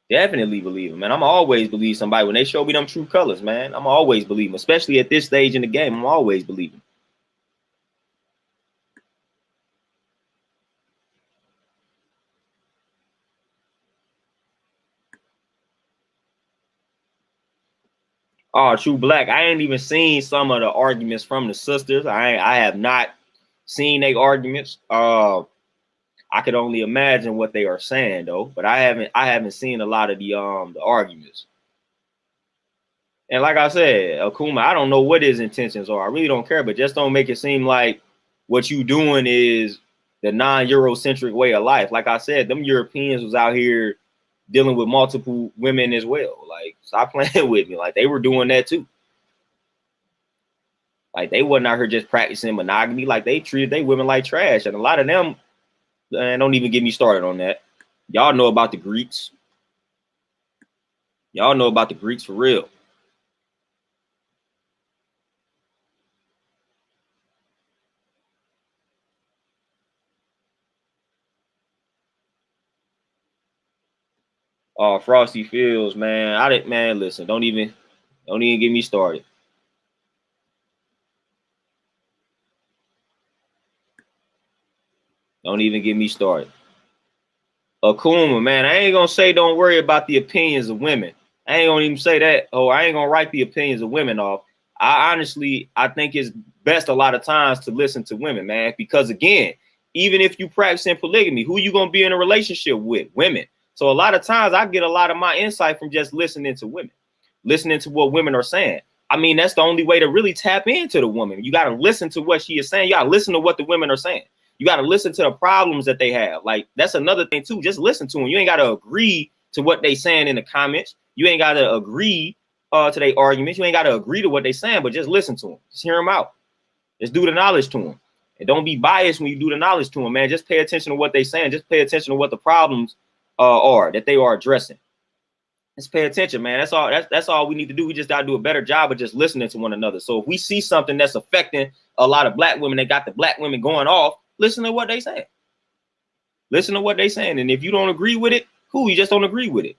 Definitely believe him, man. I'm always believe somebody when they show me them true colors, man. I'm always believe them, especially at this stage in the game. I'm always believing. Oh, True Black. I ain't even seen some of the arguments from the sisters. I have not seen their arguments. I could only imagine what they are saying though, but I haven't seen a lot of the arguments. And like I said, Akuma, I don't know what his intentions are. I really don't care, but just don't make it seem like what you doing is the non-Eurocentric way of life. Like I said, them Europeans was out here dealing with multiple women as well. Like, stop playing with me. Like, they were doing that too. Like, they wasn't out here just practicing monogamy. Like, they treated they women like trash. And a lot of them, don't even get me started on that. Y'all know about the Greeks. Y'all know about the Greeks for real. Oh, Frosty Fields, man. Man, listen, don't even get me started. Don't even get me started. Akuma, man, I ain't gonna say don't worry about the opinions of women. I ain't gonna even say that. Oh, I ain't gonna write the opinions of women off. I think it's best a lot of times to listen to women, man, because again, even if you practicing polygamy, who you gonna be in a relationship with? Women. So a lot of times I get a lot of my insight from just listening to women, listening to what women are saying. I mean, that's the only way to really tap into the woman. You got to listen to what she is saying. You got to listen to what the women are saying. You got to listen to the problems that they have. Like, that's another thing too. Just listen to them. You ain't got to agree to what they saying in the comments. You ain't got to agree to their arguments. You ain't got to agree to what they saying, but just listen to them. Just hear them out. Just do the knowledge to them. And don't be biased when you do the knowledge to them, man. Just pay attention to what they're saying. Just pay attention to what the problems are that they are addressing. Just pay attention, man. That's all. That's all we need to do. We just gotta do a better job of just listening to one another. So if we see something that's affecting a lot of black women, they got the black women going off, listen to what they saying. Listen to what they saying. And if you don't agree with it, cool, you just don't agree with it.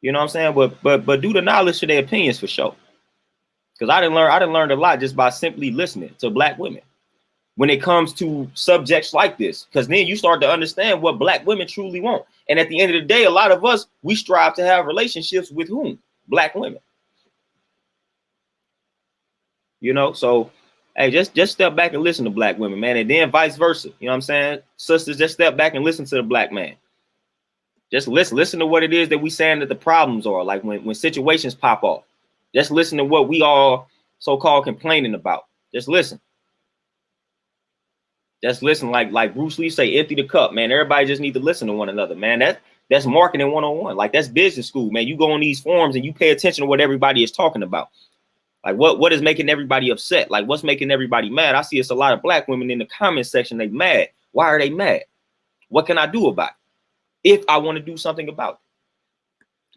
You know what I'm saying? But do the knowledge to their opinions for sure. Because I didn't learn a lot just by simply listening to black women when it comes to subjects like this. Because then you start to understand what black women truly want. And at the end of the day, a lot of us, we strive to have relationships with whom? Black women. You know, so hey, just step back and listen to black women, man. And then vice versa. You know what I'm saying? Sisters, just step back and listen to the black man. Just listen to what it is that we saying that the problems are. Like when situations pop off. Just listen to what we all so-called complaining about. Just listen. Just listen, like Bruce Lee say, empty the cup, man. Everybody just need to listen to one another, man. That's marketing 101. Like that's business school, man. You go on these forums and you pay attention to what everybody is talking about. Like what is making everybody upset? Like what's making everybody mad? I see it's a lot of black women in the comment section. They mad. Why are they mad? What can I do about it? If I want to do something about it.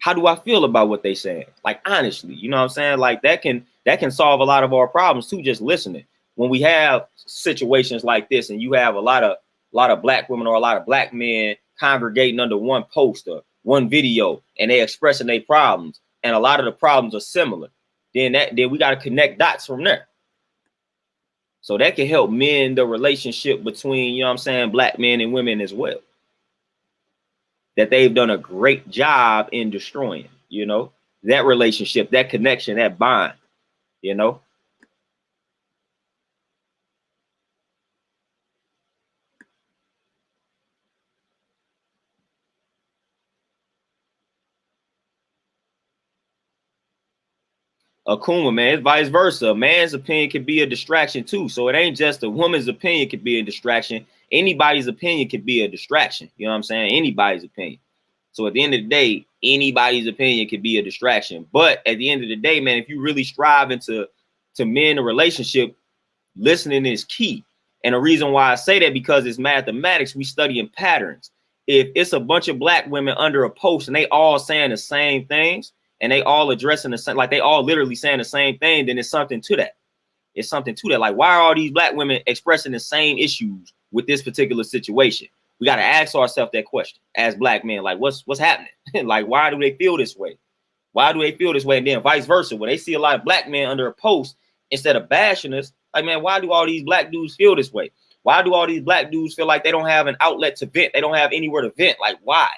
How do I feel about what they saying? Like honestly, you know what I'm saying? Like that can solve a lot of our problems too, just listening. When we have situations like this and you have a lot of black women or a lot of black men congregating under one post or one video and they expressing their problems and a lot of the problems are similar, then we got to connect dots from there. So that can help mend the relationship between, you know what I'm saying, black men and women as well. That they've done a great job in destroying, you know, that relationship, that connection, that bond, you know. Akuma, man, it's vice versa. A man's opinion can be a distraction too. So it ain't just a woman's opinion can be a distraction. Anybody's opinion can be a distraction. You know what I'm saying? Anybody's opinion. So at the end of the day, anybody's opinion can be a distraction. But at the end of the day, man, if you really strive to mend a relationship, listening is key. And the reason why I say that, because it's mathematics, we study in patterns. If it's a bunch of black women under a post and they all saying the same things, and they all addressing the same, like they all literally saying the same thing, then it's something to that. It's something to that. Like, why are all these black women expressing the same issues with this particular situation? We got to ask ourselves that question as black men. Like, what's happening? Like, why do they feel this way? Why do they feel this way? And then vice versa, when they see a lot of black men under a post, instead of bashing us, like, man, why do all these black dudes feel this way? Why do all these black dudes feel like they don't have an outlet to vent? They don't have anywhere to vent. Like, why?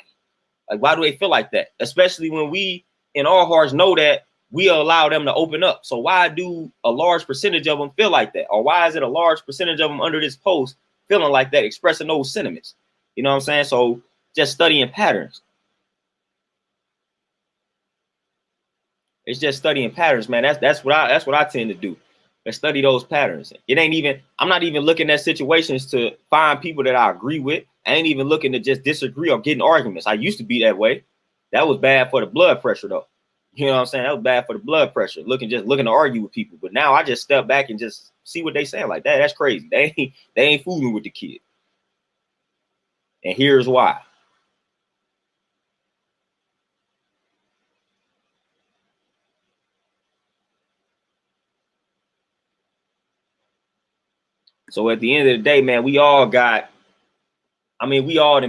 Like, why do they feel like that? Especially when we in our hearts know that we allow them to open up. So why do a large percentage of them feel like that? Or why is it a large percentage of them under this post feeling like that, expressing those sentiments? You know what I'm saying? So just studying patterns. It's just studying patterns, man. That's what I tend to do. I study those patterns. I'm not even looking at situations to find people that I agree with. I ain't even looking to just disagree or get in arguments. I used to be that way. That was bad for the blood pressure, though. You know what I'm saying? That was bad for the blood pressure. Looking to argue with people. But now I just step back and just see what they saying. Like that. That's crazy. They ain't fooling with the kid. And here's why. So at the end of the day, man, we all done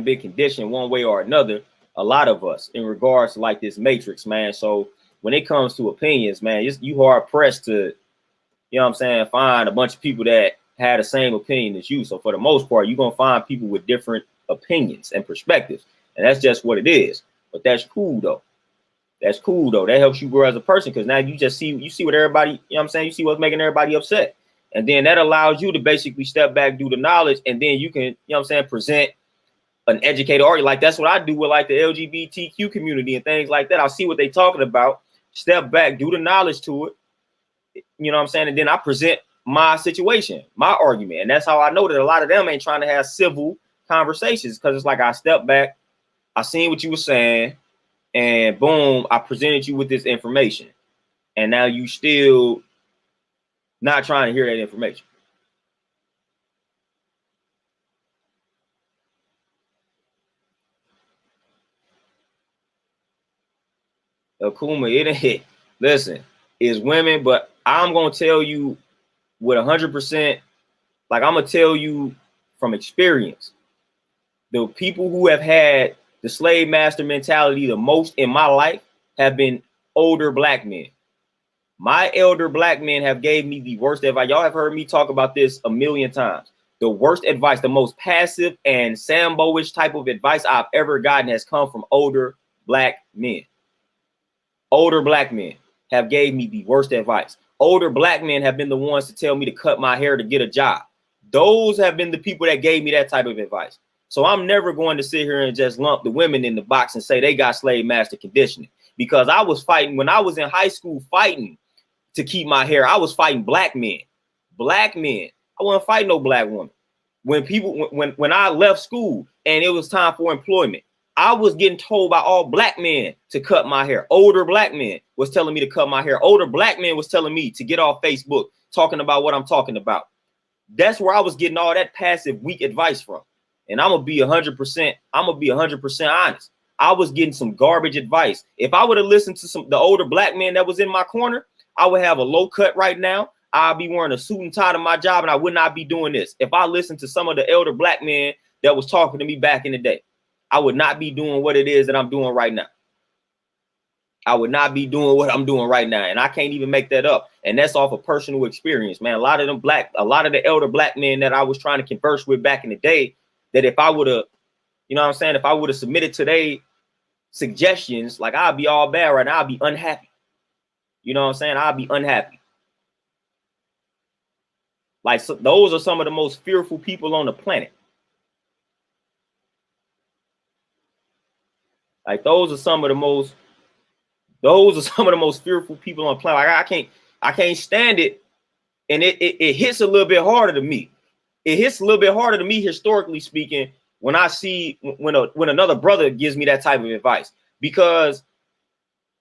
been conditioned one way or another. A lot of us in regards to like this matrix, man. So when it comes to opinions, man, you hard pressed to, you know what I'm saying, find a bunch of people that had the same opinion as you. So for the most part, you're going to find people with different opinions and perspectives. And that's just what it is. But that's cool, though. That's cool, though. That helps you grow as a person, because now you see what everybody, you know what I'm saying? You see what's making everybody upset. And then that allows you to basically step back, do the knowledge, and then you can, you know what I'm saying, present an educated argument. Like that's what I do with like the LGBTQ community and things like that. I'll see what they're talking about, step back, do the knowledge to it. You know what I'm saying? And then I present my situation, my argument. And that's how I know that a lot of them ain't trying to have civil conversations, because it's like I stepped back, I seen what you were saying, and boom, I presented you with this information. And now you still not trying to hear that information. Akuma, it ain't. Listen, it's women, but I'm gonna tell you with 100%. Like I'm gonna tell you from experience, the people who have had the slave master mentality the most in my life have been older black men. My elder black men have gave me the worst advice. Y'all have heard me talk about this a million times. The worst advice, the most passive and Sambo-ish type of advice I've ever gotten has come from older black men. Older black men have gave me the worst advice. Older black men have been the ones to tell me to cut my hair to get a job. Those have been the people that gave me that type of advice. So I'm never going to sit here and just lump the women in the box and say they got slave master conditioning, because I was fighting when I was in high school, fighting to keep my hair. I was fighting black men. Black men. I wasn't fighting no black woman. When I left school and it was time for employment, I was getting told by all black men to cut my hair. Older black men was telling me to cut my hair. Older black men was telling me to get off Facebook talking about what I'm talking about. That's where I was getting all that passive, weak advice from. And I'm gonna be 100%. I'm gonna be 100% honest. I was getting some garbage advice. If I would have listened to the older black men that was in my corner, I would have a low cut right now. I'd be wearing a suit and tie to my job, and I would not be doing this. If I listened to some of the elder black men that was talking to me back in the day, I would not be doing what it is that I'm doing right now. I would not be doing what I'm doing right now. And I can't even make that up. And that's off of personal experience, man. A lot of the elder black men that I was trying to converse with back in the day, that if I would have, you know what I'm saying, if I would have submitted to their suggestions, like I'd be all bad right now. I'd be unhappy. You know what I'm saying? I'd be unhappy. Like, so those are some of the most fearful people on the planet. Like those are some of the most fearful people on the planet. Like, I can't stand it. And it hits a little bit harder to me. It hits a little bit harder to me, historically speaking, when I see when another brother gives me that type of advice. Because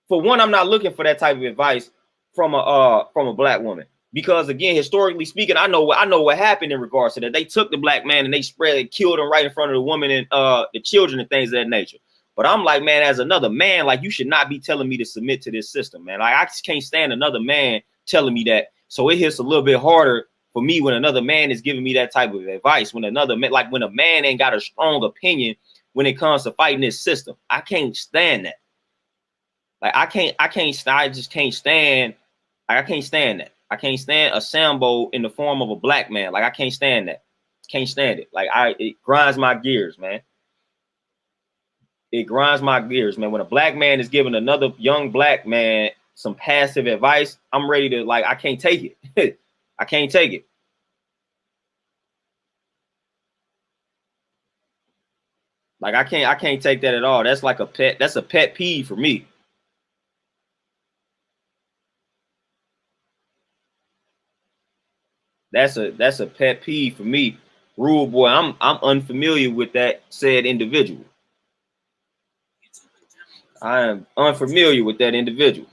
for one, I'm not looking for that type of advice from a black woman. Because again, historically speaking, I know what happened in regards to that. They took the black man and they killed him right in front of the woman and the children and things of that nature. But I'm like, man, as another man, like, you should not be telling me to submit to this system, man. Like, I just can't stand another man telling me that. So it hits a little bit harder for me when another man is giving me that type of advice. When another man, like when a man ain't got a strong opinion when it comes to fighting this system, I can't stand that. Like, I just can't stand. I can't stand that. I can't stand a Sambo in the form of a black man. Like, I can't stand that. Can't stand it. Like, it grinds my gears, man. It grinds my gears, man. When a black man is giving another young black man some passive advice, I'm ready to, like, I can't take it. I can't take it. Like, I can't take that at all. That's like that's a pet peeve for me. That's a pet peeve for me. Rule boy, I'm unfamiliar with that said individual. I am unfamiliar with that individual.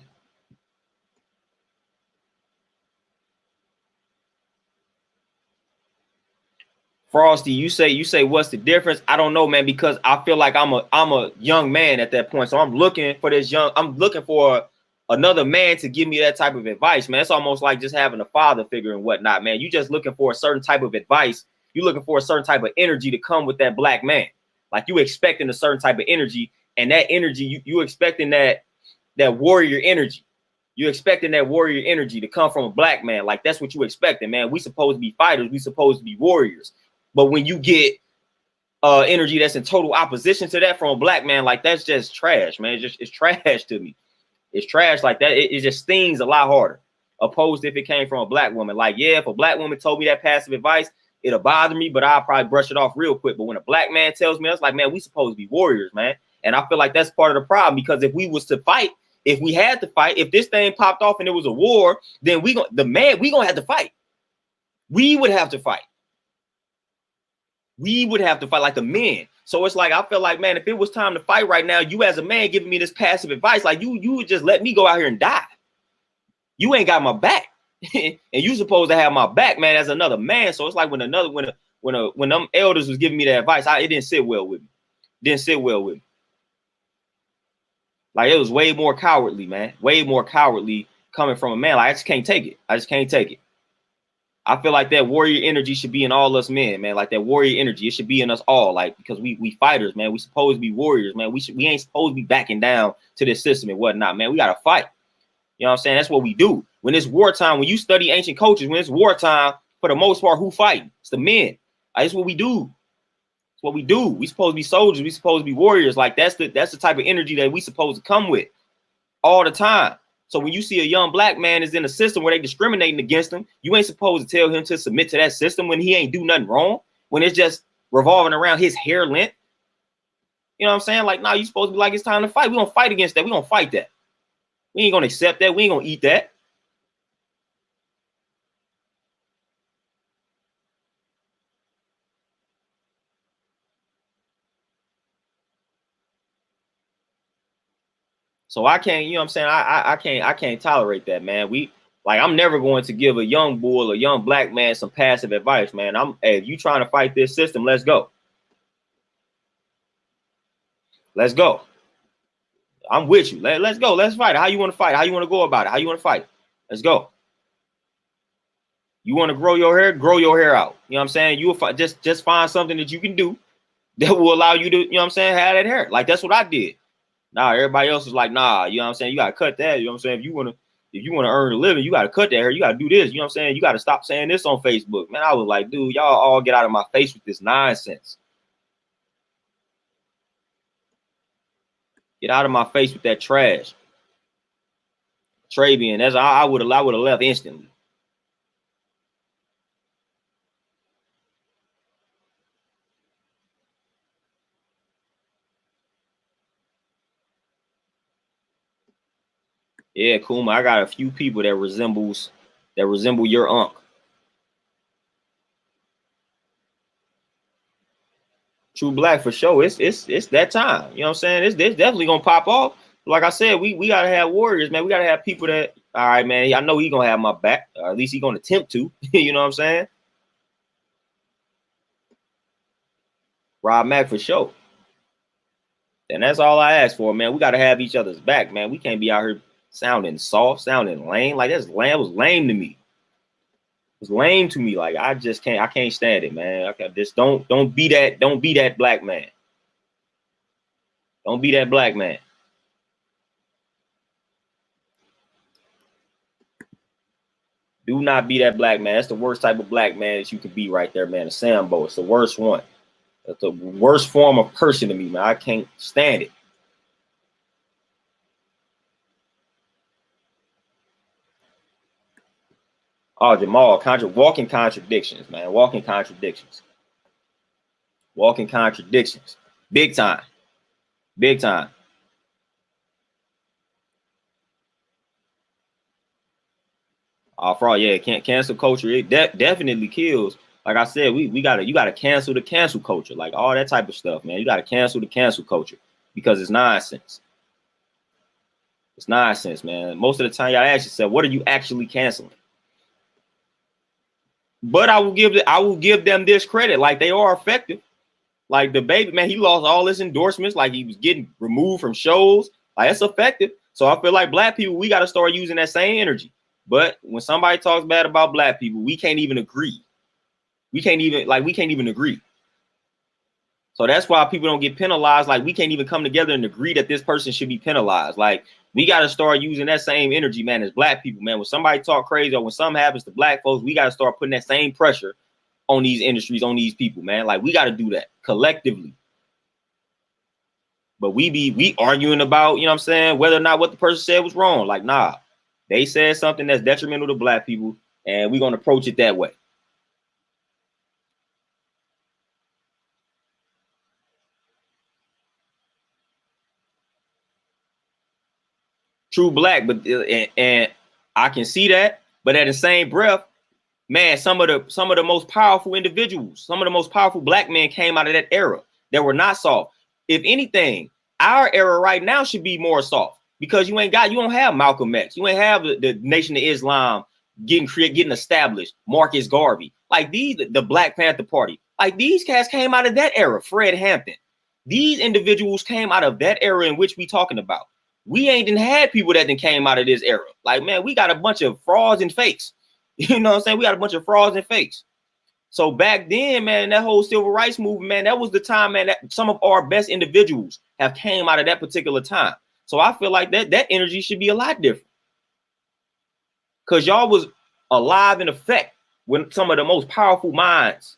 Frosty, you say what's the difference? I don't know, man, because I feel like I'm a young man at that point. So I'm looking for another man to give me that type of advice, man. It's almost like just having a father figure and whatnot, man. You just looking for a certain type of advice. You're looking for a certain type of energy to come with that black man. Like, you expecting a certain type of energy, and that energy, you expecting that warrior energy. You're expecting that warrior energy to come from a black man. Like, that's what you expecting, man. We supposed to be fighters. We supposed to be warriors. But when you get energy that's in total opposition to that from a black man, like, that's just trash, man. It's trash to me. It's trash like that. It just stings a lot harder, opposed to if it came from a black woman. Like, yeah, if a black woman told me that passive advice, it'll bother me, but I'll probably brush it off real quick. But when a black man tells me, that's like, man, we supposed to be warriors, man. And I feel like that's part of the problem, because if we was to fight, if we had to fight, if this thing popped off and it was a war, then we gonna have to fight. We would have to fight. We would have to fight like the men. So it's like, I feel like, man, if it was time to fight right now, you as a man giving me this passive advice, like, you would just let me go out here and die. You ain't got my back. And you supposed to have my back, man, as another man. So it's like when them elders was giving me that advice, it didn't sit well with me. Didn't sit well with me. Like, it was way more cowardly, man. Way more cowardly coming from a man. Like, I just can't take it. I just can't take it. I feel like that warrior energy should be in all us men, man. Like, that warrior energy, it should be in us all. Like, because we fighters, man. We supposed to be warriors, man. We ain't supposed to be backing down to this system and whatnot, man. We gotta fight. You know what I'm saying? That's what we do. When it's wartime, when you study ancient cultures, when it's wartime, for the most part, who fighting? It's the men. Like, that's what we do. That's what we do. We supposed to be soldiers. We supposed to be warriors. Like, that's the type of energy that we supposed to come with all the time. So when you see a young black man is in a system where they discriminating against him, you ain't supposed to tell him to submit to that system when he ain't do nothing wrong, when it's just revolving around his hair length. You know what I'm saying? Like, nah, you supposed to be like, it's time to fight. We gonna fight against that. We gonna fight that. We ain't gonna accept that. We ain't gonna eat that. So I can't, you know what I'm saying? I can't tolerate that, man. I'm never going to give a young bull, a young black man some passive advice, man. Hey, if you trying to fight this system, let's go. Let's go. I'm with you. Let's go. Let's fight. How you want to fight? How you want to go about it? How you want to fight? Let's go. You want to grow your hair? Grow your hair out. You know what I'm saying? You will just find something that you can do that will allow you to, you know what I'm saying, have that hair. Like, that's what I did. Nah, everybody else is like, nah, you know what I'm saying? You got to cut that. You know what I'm saying? If you want to earn a living, you got to cut that hair. You got to do this. You know what I'm saying? You got to stop saying this on Facebook. Man, I was like, dude, y'all all get out of my face with this nonsense. Get out of my face with that trash. Travian, that's I would have left instantly. Yeah, Kuma, I got a few people that resemble your unc. True Black for sure. It's that time. You know what I'm saying? It's definitely gonna pop off. Like I said, we gotta have warriors, man. We gotta have people that, all right, man. I know he gonna have my back, or at least he gonna attempt to. You know what I'm saying? Rob Mack for sure. And that's all I ask for, man. We gotta have each other's back, man. We can't be out here sounding soft, sounding lame. Like, that's lame. It was lame to me. It was lame to me. Like, I can't stand it, man. Okay, just don't be that black man. Don't be that black man. Do not be that black man. That's the worst type of black man that you could be right there, man. A Sambo. It's the worst one. That's the worst form of person to me, man. I can't stand it. Oh, Jamal, walking contradictions, man. Walking contradictions. Walking contradictions. Big time. Big time. Fraud, yeah, cancel culture. It definitely kills. Like I said, you gotta cancel the cancel culture, like all that type of stuff, man. You gotta cancel the cancel culture because it's nonsense. It's nonsense, man. Most of the time, y'all ask yourself, what are you actually canceling? But I will give them this credit, like they are effective. Like DaBaby, man, he lost all his endorsements, like he was getting removed from shows. Like, it's effective. So I feel like black people, we gotta start using that same energy. But when somebody talks bad about black people, we can't even agree. We can't even agree. So that's why people don't get penalized. Like, we can't even come together and agree that this person should be penalized. Like, we got to start using that same energy, man, as black people, man. When somebody talk crazy or when something happens to black folks, we got to start putting that same pressure on these industries, on these people, man. Like, we got to do that collectively. But we arguing about, you know what I'm saying, whether or not what the person said was wrong. Like, nah, they said something that's detrimental to black people, and we're going to approach it that way. True Black, but and I can see that, but at the same breath, man, some of the most powerful individuals, some of the most powerful black men came out of that era that were not soft. If anything, our era right now should be more soft because you don't have Malcolm X, you ain't have the Nation of Islam getting established, Marcus Garvey, like the Black Panther Party, like these cats came out of that era. Fred Hampton, these individuals came out of that era in which we talking about. We ain't done had people that then came out of this era. Like, man, we got a bunch of frauds and fakes. You know what I'm saying? We got a bunch of frauds and fakes. So back then, man, that whole civil rights movement, man, that was the time, man, that some of our best individuals have came out of that particular time. So I feel like that energy should be a lot different. Because y'all was alive in effect when some of the most powerful minds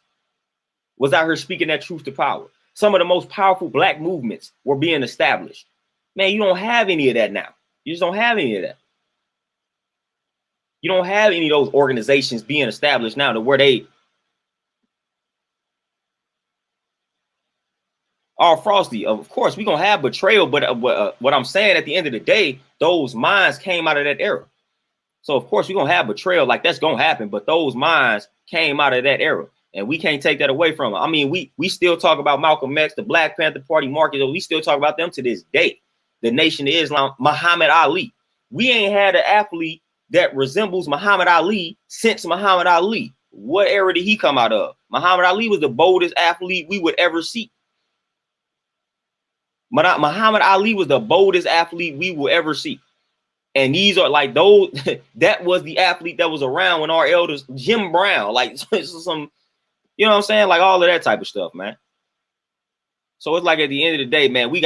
was out here speaking that truth to power. Some of the most powerful black movements were being established. Man, you don't have any of that now. You just don't have any of that. You don't have any of those organizations being established now to where they are frosty. Of course, we're going to have betrayal, but what I'm saying at the end of the day, those minds came out of that era. So, of course, we're going to have betrayal. Like, that's going to happen. But those minds came out of that era. And we can't take that away from them. I mean, we still talk about Malcolm X, the Black Panther Party, Marcus. We still talk about them to this day. The Nation of Islam, Muhammad Ali. We ain't had an athlete that resembles Muhammad Ali since Muhammad Ali. What era did he come out of? Muhammad Ali was the boldest athlete we would ever see. Muhammad Ali was the boldest athlete we will ever see. And these are like those, that was the athlete that was around when our elders, Jim Brown, like some, you know what I'm saying? Like all of that type of stuff, man. So it's like at the end of the day, man, we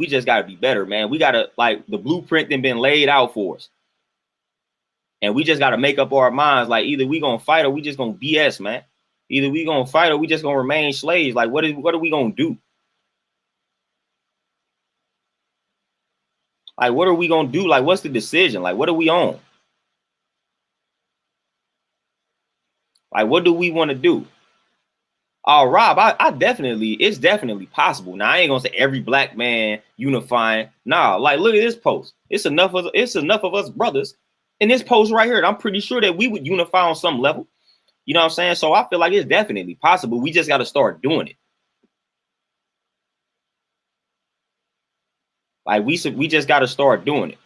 just gotta be better, man. We gotta, like, the blueprint then been laid out for us. And we just gotta make up our minds, like either we gonna fight or we just gonna BS, man. Either we gonna fight or we just gonna remain slaves. Like what are we gonna do? Like what are we gonna do? Like what's the decision? Like what are we on? Like what do we want to do? Oh, Rob, I definitely, it's definitely possible. Now I ain't gonna say every black man unifying. Nah, like look at this post. It's enough of us brothers in this post right here. I'm pretty sure that we would unify on some level. You know what I'm saying? So I feel like it's definitely possible. We just got to start doing it. Like we just got to start doing it.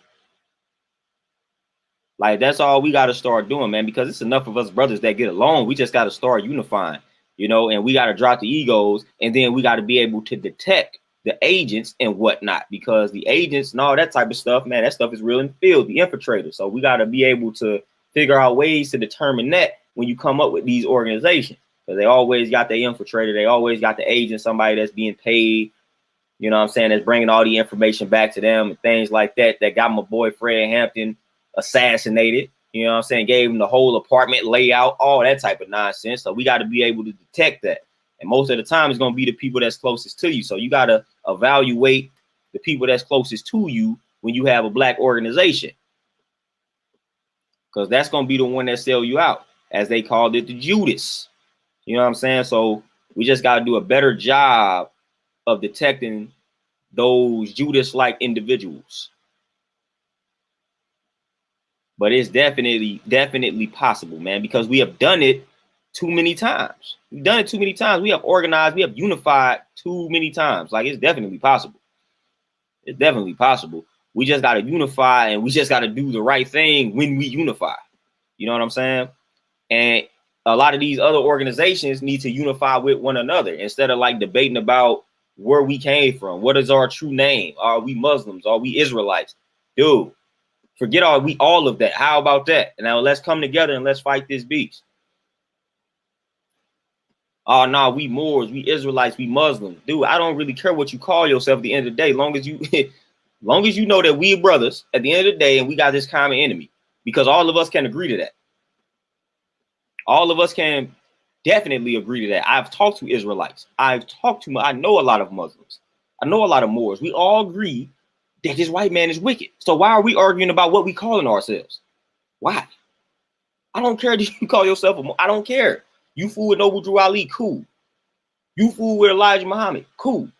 Like that's all we got to start doing, man, because it's enough of us brothers that get along. We just got to start unifying. You know, and we got to drop the egos, and then we got to be able to detect the agents and whatnot, because the agents and all that type of stuff, man, that stuff is real in the field, the infiltrators. So we got to be able to figure out ways to determine that when you come up with these organizations, because they always got the infiltrator, they always got the agent, somebody that's being paid, you know what I'm saying, that's bringing all the information back to them and things like that, that got my boy Fred Hampton assassinated. You know what I'm saying? Gave him the whole apartment layout, all that type of nonsense. So we got to be able to detect that. And most of the time, it's going to be the people that's closest to you. So you got to evaluate the people that's closest to you when you have a black organization, because that's going to be the one that sell you out, as they called it, the Judas. You know what I'm saying? So we just got to do a better job of detecting those Judas-like individuals. But it's definitely possible, man, because we have done it too many times. We've done it too many times. We have organized, we have unified too many times. Like, it's definitely possible. It's definitely possible. We just got to unify, and we just got to do the right thing when we unify. You know what I'm saying? And a lot of these other organizations need to unify with one another instead of like debating about where we came from. What is our true name? Are we Muslims? Are we Israelites? Dude. Forget all of that. How about that? And now let's come together and let's fight this beast. Oh no, we Moors, we Israelites, we Muslims. Dude, I don't really care what you call yourself at the end of the day, long as you know that we are brothers at the end of the day and we got this common enemy. Because all of us can agree to that. All of us can definitely agree to that. I've talked to Israelites. I know a lot of Muslims. I know a lot of Moors. We all agree that this white man is wicked. So why are we arguing about what we calling ourselves? Why? I don't care that you call yourself I don't care. You fool with Noble Drew Ali, cool. You fool with Elijah Muhammad, cool.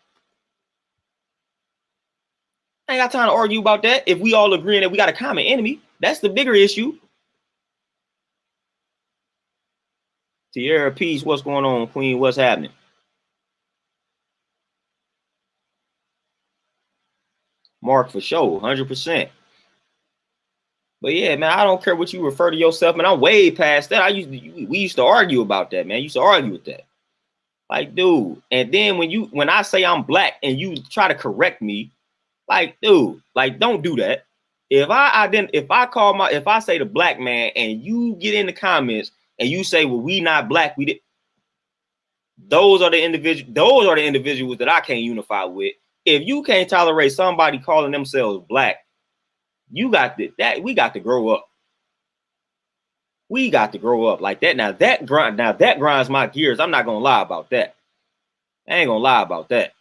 I ain't got time to argue about that. If we all agreeing that we got a common enemy, that's the bigger issue. Tierra Peace, what's going on, Queen? What's happening? Mark for sure, 100%. But yeah, man, I don't care what you refer to yourself, man. I'm way past that. We used to argue about that, man. I used to argue with that. Like, dude. And then when I say I'm black and you try to correct me, Like, dude, like, don't do that. If I say the black man and you get in the comments and you say, well, we not black, we did. Those are the individuals that I can't unify with. If you can't tolerate somebody calling themselves black, we got to grow up. We got to grow up like that. Now that grinds my gears. I'm not gonna lie about that. I ain't gonna lie about that.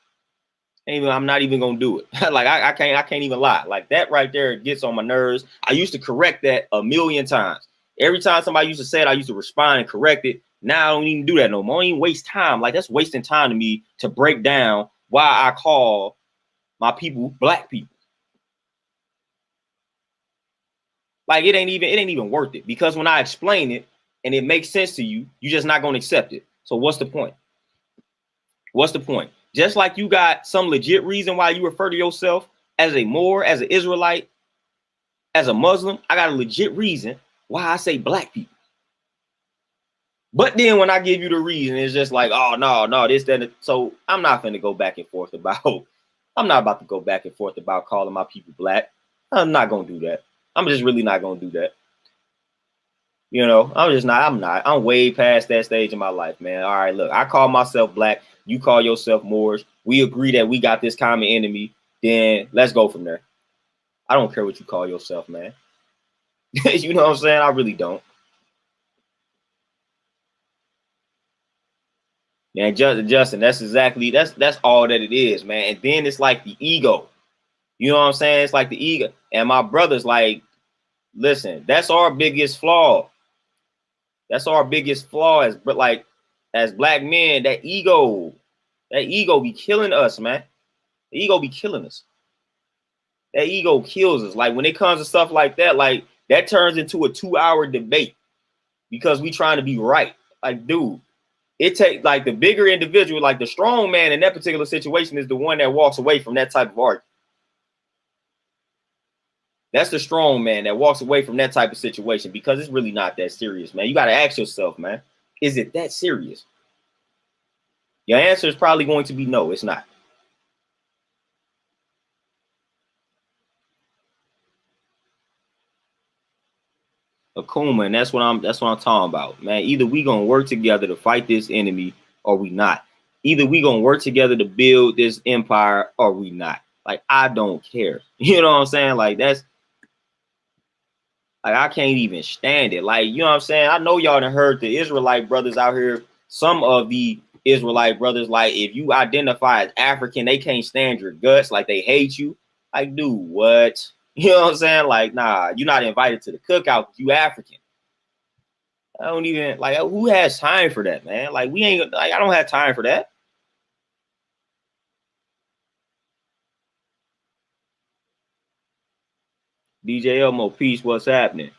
I'm not even gonna do it. Like I can't even lie. Like that right there gets on my nerves. I used to correct that a million times. Every time somebody used to say it, I used to respond and correct it. Now I don't even do that no more. I don't even waste time. Like that's wasting time to me to break down why I call my people black people. Like it ain't even worth it, because when I explain it and it makes sense to you, you're just not gonna accept it. So what's the point? What's the point? Just like you got some legit reason why you refer to yourself as a Moor, as an Israelite, as a Muslim, I got a legit reason why I say black people. But then when I give you the reason, it's just like, oh, no, this, that. So I'm not going to go back and forth about, I'm not about to go back and forth about calling my people black. I'm not going to do that. I'm just really not going to do that. You know, I'm way past that stage in my life, man. All right, look, I call myself black. You call yourself Moors. We agree that we got this common enemy. Then let's go from there. I don't care what you call yourself, man. You know what I'm saying? I really don't. Man, Justin, that's all that it is, man. And then it's like the ego. You know what I'm saying? It's like the ego. And my brother's like, listen, that's our biggest flaw. That's our biggest flaw as black men, that ego be killing us, man. The ego be killing us. That ego kills us. Like when it comes to stuff like that turns into a 2-hour debate because we trying to be right. Like, dude, it takes like the bigger individual, like the strong man in that particular situation is the one that walks away from that type of argument. That's the strong man that walks away from that type of situation because it's really not that serious, man. You got to ask yourself, man, is it that serious? Your answer is probably going to be no, it's not. Akuma, and that's what I'm talking about, man. Either we gonna work together to fight this enemy or we not. Either we gonna work together to build this empire or we not. Like, I don't care. You know what I'm saying? Like, that's like I can't even stand it. Like, you know what I'm saying? I know y'all done heard the Israelite brothers out here. Some of the Israelite brothers, like, if you identify as African, they can't stand your guts. Like, they hate you. Like, dude, what? You know what I'm saying? Like, nah, you're not invited to the cookout. You African. I don't even like, who has time for that, man? Like, we ain't like, I don't have time for that. DJ Elmo, peace. What's happening?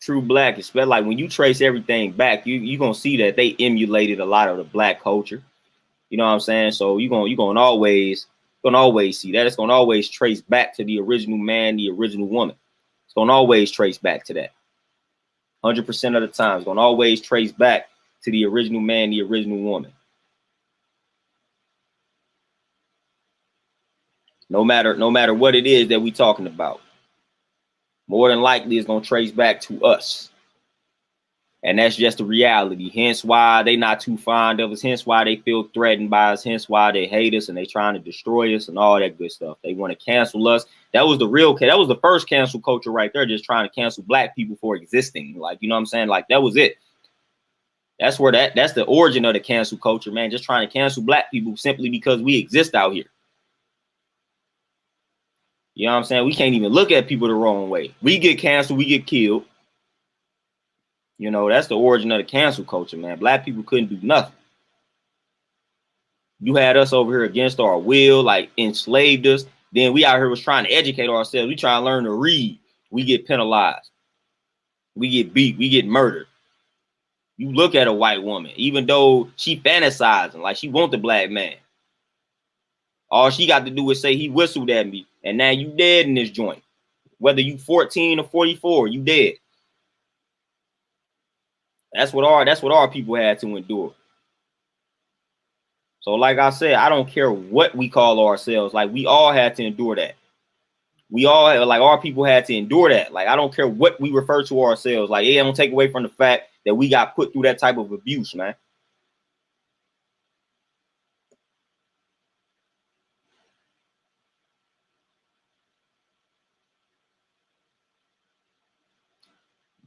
True Black, especially like when you trace everything back, you gonna see that they emulated a lot of the black culture. You know what I'm saying? So you're gonna always see that. It's gonna always trace back to the original man, the original woman. It's gonna always trace back to that. 100% of the time, it's gonna always trace back to the original man, the original woman. No matter what it is that we talking about, more than likely it's gonna trace back to us. And that's just the reality. Hence why they not too fond of us. Hence why they feel threatened by us. Hence why they hate us and they trying to destroy us and all that good stuff. They want to cancel us. That was the first cancel culture right there. Just trying to cancel black people for existing. Like, you know what I'm saying? Like, that was it. That's the origin of the cancel culture, man. Just trying to cancel black people simply because we exist out here. You know what I'm saying? We can't even look at people the wrong way. We get canceled, we get killed. You know, that's the origin of the cancel culture, man. Black people couldn't do nothing. You had us over here against our will, like enslaved us. Then we out here was trying to educate ourselves. We try to learn to read. We get penalized. We get beat. We get murdered. You look at a white woman, even though she fantasizing, like she want the black man. All she got to do is say he whistled at me, and now you dead in this joint. Whether you 14 or 44, you dead. That's what our people had to endure. So like I said, I don't care what we call ourselves. Like we all had to endure that. We all, like our people had to endure that. Like I don't care what we refer to ourselves. Like it don't take away from the fact that we got put through that type of abuse, man.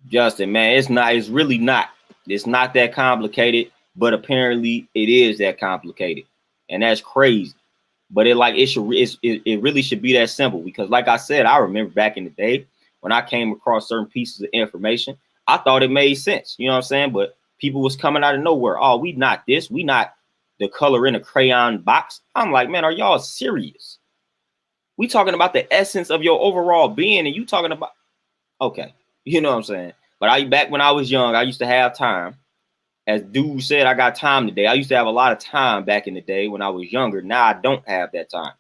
Justin, man, it's really not. It's not that complicated, but apparently it is that complicated. And that's crazy. But it really should be that simple because like I said, I remember back in the day when I came across certain pieces of information, I thought it made sense. You know what I'm saying? But people was coming out of nowhere. Oh, we not this, we not the color in a crayon box. I'm like, man, are y'all serious? We talking about the essence of your overall being, and you talking about okay, you know what I'm saying? But back when I was young, I used to have time. As dude said, I got time today. I used to have a lot of time back in the day when I was younger. Now I don't have that time.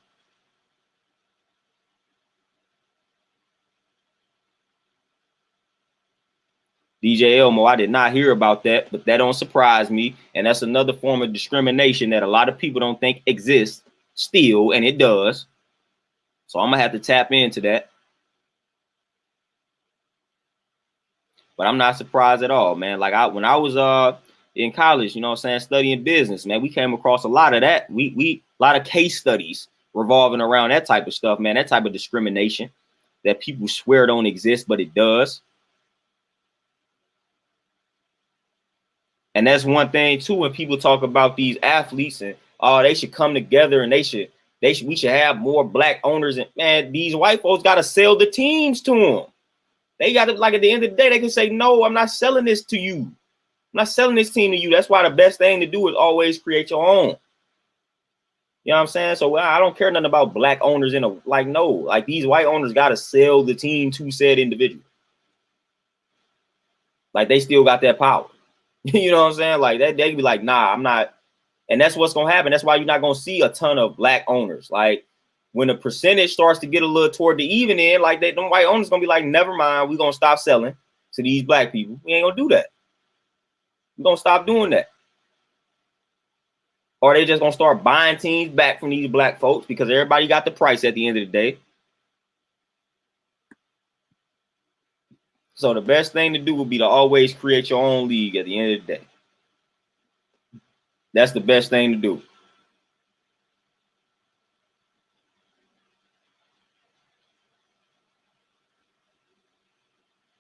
DJ Elmo, I did not hear about that, but that don't surprise me. And that's another form of discrimination that a lot of people don't think exists still, and it does. So I'm gonna have to tap into that. But I'm not surprised at all, man. Like when I was in college, you know what I'm saying, studying business, man, we came across a lot of that. We a lot of case studies revolving around that type of stuff, man, that type of discrimination that people swear don't exist, but it does. And that's one thing too, when people talk about these athletes and oh, they should come together and we should have more black owners. And man, these white folks got to sell the teams to them. They got to, like, at the end of the day, they can say, no, I'm not selling this to you. I'm not selling this team to you. That's why the best thing to do is always create your own. You know what I'm saying? So I don't care nothing about black owners no, like these white owners got to sell the team to said individual. Like they still got that power. You know what I'm saying? Like that, they can be like, nah, I'm not. And that's what's going to happen. That's why you're not going to see a ton of black owners. Like when the percentage starts to get a little toward the even end, like them white owners going to be like, never mind, we're going to stop selling to these black people. We ain't going to do that. We're going to stop doing that. Or they just going to start buying teams back from these black folks because everybody got the price at the end of the day. So the best thing to do would be to always create your own league at the end of the day. That's the best thing to do.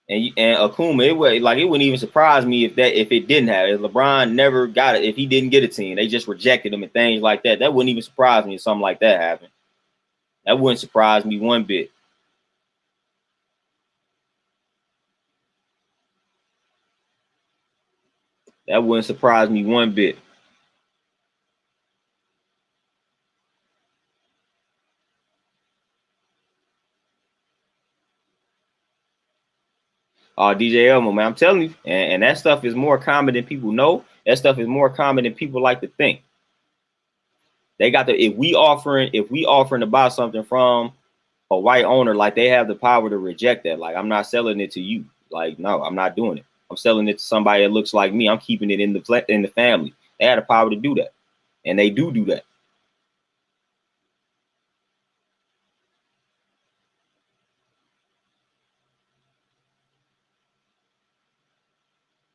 And Akuma, it wouldn't even surprise me if it didn't happen. If LeBron never got it, if he didn't get a team, they just rejected him and things like that. That wouldn't even surprise me if something like that happened. That wouldn't surprise me one bit. That wouldn't surprise me one bit. DJ Elmo, man, I'm telling you, and that stuff is more common than people know. That stuff is more common than people like to think. They got if we offering to buy something from a white owner, like they have the power to reject that. Like I'm not selling it to you. Like no, I'm not doing it. I'm selling it to somebody that looks like me. I'm keeping it in the family. They had the power to do that, and they do that.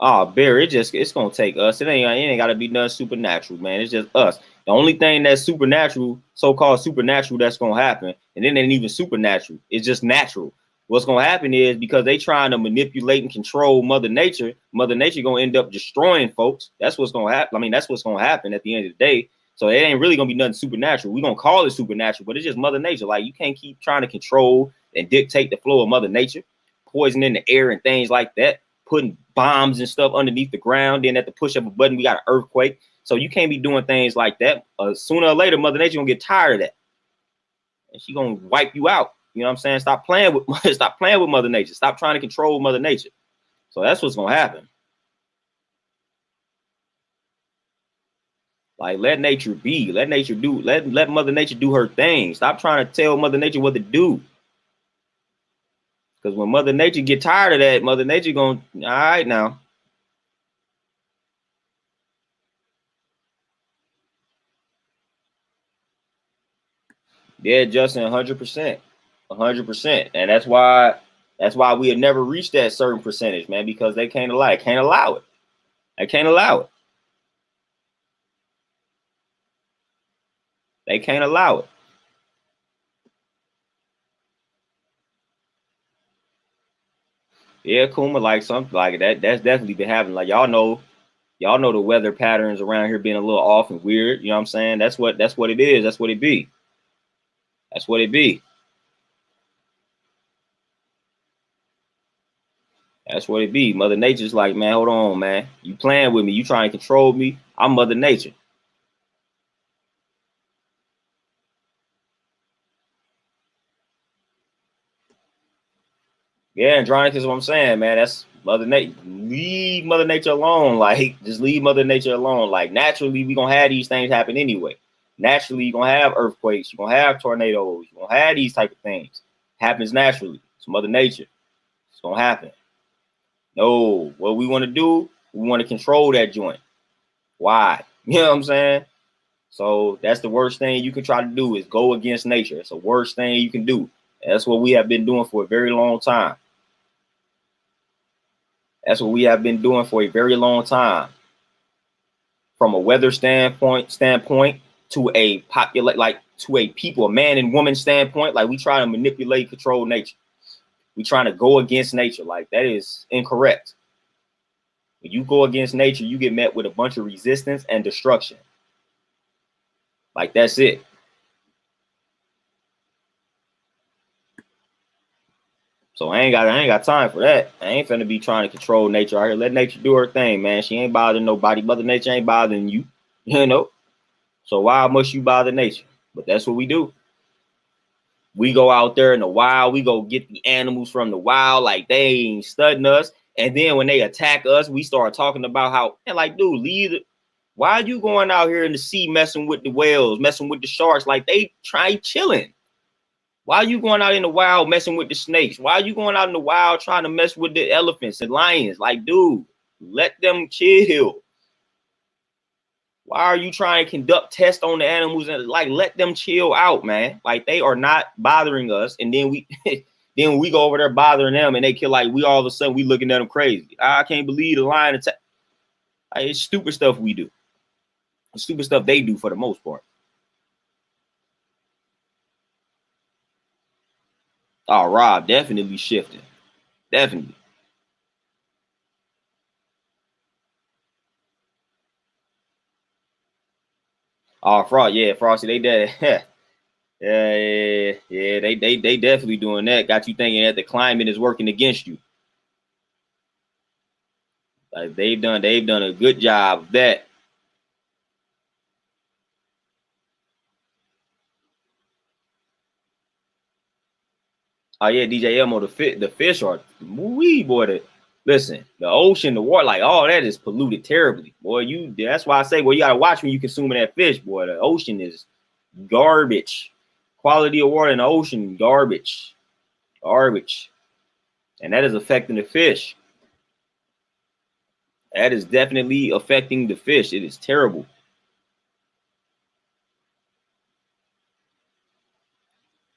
Oh, Barry, it's gonna take us. It ain't gotta be nothing supernatural, man. It's just us. The only thing that's supernatural, so-called supernatural, that's gonna happen, and then it ain't even supernatural. It's just natural. What's gonna happen is because they trying to manipulate and control Mother Nature. Mother Nature gonna end up destroying folks. That's what's gonna happen. I mean, that's what's gonna happen at the end of the day. So it ain't really gonna be nothing supernatural. We're gonna call it supernatural, but it's just Mother Nature. Like you can't keep trying to control and dictate the flow of Mother Nature, poisoning the air and things like that, putting bombs and stuff underneath the ground. Then at the push of a button, we got an earthquake. So you can't be doing things like that. Sooner or later, Mother Nature gonna get tired of that, and she gonna wipe you out. You know what I'm saying? Stop playing with Mother Nature. Stop trying to control Mother Nature. So that's what's gonna happen. Like let nature be. Let nature do. Let Mother Nature do her thing. Stop trying to tell Mother Nature what to do. Because when Mother Nature get tired of that, Mother Nature gonna, all right now. Yeah, Justin, 100%, 100%, and that's why we have never reached that certain percentage, man, because they can't allow it. Can't allow it. They can't allow it. They can't allow it. Yeah, Kuma, like something like that. That's definitely been happening. Like y'all know the weather patterns around here being a little off and weird. You know what I'm saying? That's what it is. That's what it be. That's what it be. That's what it be. Mother Nature's like, man, hold on, man. You playing with me. You trying to control me. I'm Mother Nature. Yeah, Andronic is what I'm saying, man. That's Mother Nature. Leave Mother Nature alone. Like, just leave Mother Nature alone. Like, naturally, we gonna have these things happen anyway. Naturally, you're gonna have earthquakes, you're gonna have tornadoes, you're gonna have these type of things. Happens naturally. It's Mother Nature. It's gonna happen. No, what we want to do, we want to control that joint. Why? You know what I'm saying? So that's the worst thing you can try to do is go against nature. It's the worst thing you can do. That's what we have been doing for a very long time. That's what we have been doing for a very long time. From a weather standpoint to a populate like to a people, a man and woman standpoint, like we try to manipulate, control nature. We trying to go against nature. Like that is incorrect. When you go against nature, you get met with a bunch of resistance and destruction. Like that's it. So I ain't got time for that. I ain't finna be trying to control nature out here. Let nature do her thing, man. She ain't bothering nobody. Mother Nature ain't bothering you. You know? So why must you bother nature? But that's what we do. We go out there in the wild, we go get the animals from the wild, like they ain't studying us. And then when they attack us, we start talking about how, and like, dude, leave it. Why are you going out here in the sea messing with the whales, messing with the sharks? Like they try chilling. Why are you going out in the wild messing with the snakes? Why are you going out in the wild trying to mess with the elephants and lions? Like, dude, let them chill. Why are you trying to conduct tests on the animals and like let them chill out, man? Like they are not bothering us, and then we then we go over there bothering them, and they kill like we all of a sudden we looking at them crazy. I can't believe the lion attack. Like, it's stupid stuff we do. It's stupid stuff they do for the most part. Oh, Rob, definitely shifting. Definitely. Oh, Frost, yeah, Frosty, they dead. Yeah, they definitely doing that. Got you thinking that the climate is working against you. Like they've done a good job of that. Oh yeah, DJ Elmo, the fish are wee boy. Listen, the ocean, the water, like all that is polluted terribly, boy. That's why I say, well, you gotta watch when you consuming that fish, boy. The ocean is garbage. Quality of water in the ocean, garbage, garbage, and that is affecting the fish. That is definitely affecting the fish. It is terrible.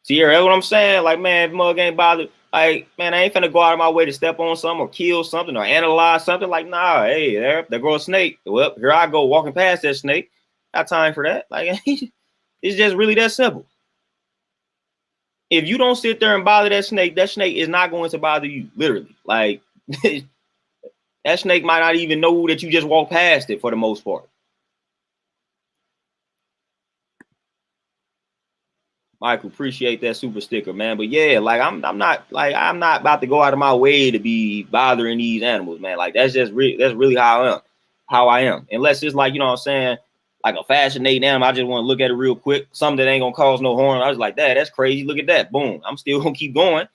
See, you hear what I'm saying? Like, man, if mug ain't bothered, like, man, I ain't finna go out of my way to step on something or kill something or analyze something. Like, nah, hey, there goes a snake. Well, here I go walking past that snake. Got time for that. Like, it's just really that simple. If you don't sit there and bother that snake is not going to bother you, literally. Like, that snake might not even know that you just walked past it for the most part. Michael, appreciate that super sticker, man. But yeah, like I'm not about to go out of my way to be bothering these animals, man. Like that's really how I am. Unless it's like, you know what I'm saying, like a fascinating animal. I just want to look at it real quick. Something that ain't gonna cause no harm. I was like, that's crazy. Look at that. Boom. I'm still gonna keep going.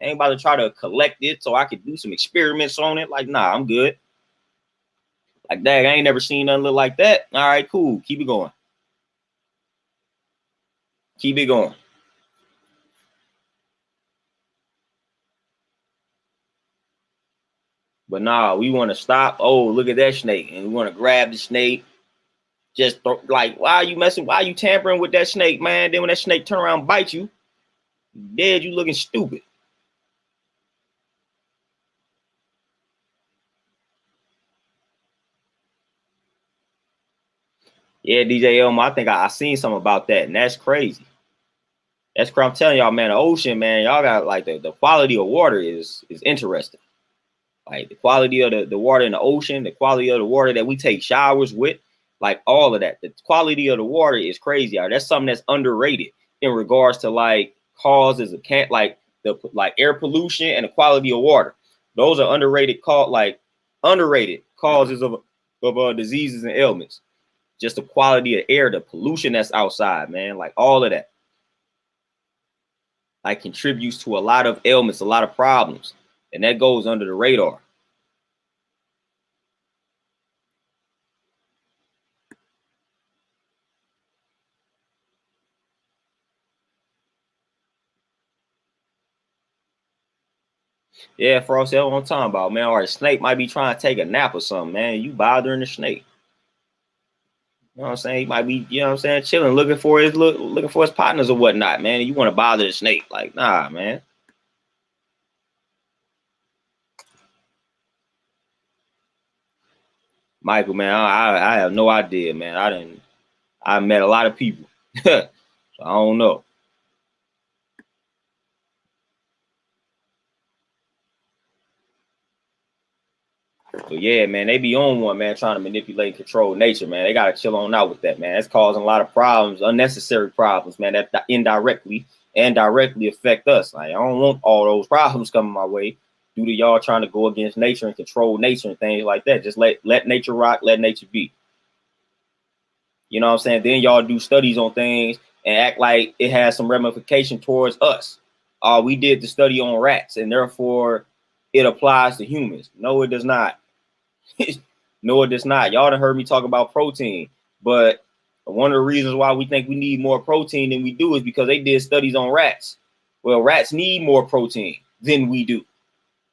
I ain't about to try to collect it so I could do some experiments on it. Like, nah, I'm good. Like, dang, I ain't never seen nothing look like that. All right, cool. Keep it going. Keep it going. But nah, we want to stop. Oh, look at that snake. And we want to grab the snake. Just like, why are you messing? Why are you tampering with that snake, man? Then when that snake turn around and bite you, dead, you looking stupid. Yeah, DJ Elmo, I think I seen something about that, and that's crazy. That's crazy. I'm telling y'all, man, the ocean, man, y'all got like the quality of water is interesting. Like the quality of the water in the ocean, the quality of the water that we take showers with, like all of that. The quality of the water is crazy. That's something that's underrated in regards to like causes of like air pollution and the quality of water. Those are underrated underrated causes of diseases and ailments. Just the quality of air, the pollution that's outside, man, like all of that, like contributes to a lot of ailments, a lot of problems, and that goes under the radar. Yeah, Frost, that's what I'm talking about, man. Or a snake might be trying to take a nap or something, man. You bothering the snake. You know what I'm saying? He might be, you know what I'm saying, chilling, looking for his partners or whatnot, man. And you want to bother the snake. Like, nah, man. Michael, man, I have no idea, man. I met a lot of people. So I don't know. But yeah, man, they be on one, man, trying to manipulate and control nature, man. They gotta chill on out with that, man. That's causing a lot of problems, unnecessary problems, man, that indirectly and directly affect us. Like, I don't want all those problems coming my way due to y'all trying to go against nature and control nature and things like that. Just let nature rock, let nature be. You know what I'm saying? Then y'all do studies on things and act like it has some ramification towards us. We did the study on rats and therefore it applies to humans. No, it does not. No, it does not. Y'all done heard me talk about protein, but one of the reasons why we think we need more protein than we do is because they did studies on rats. Well, rats need more protein than we do,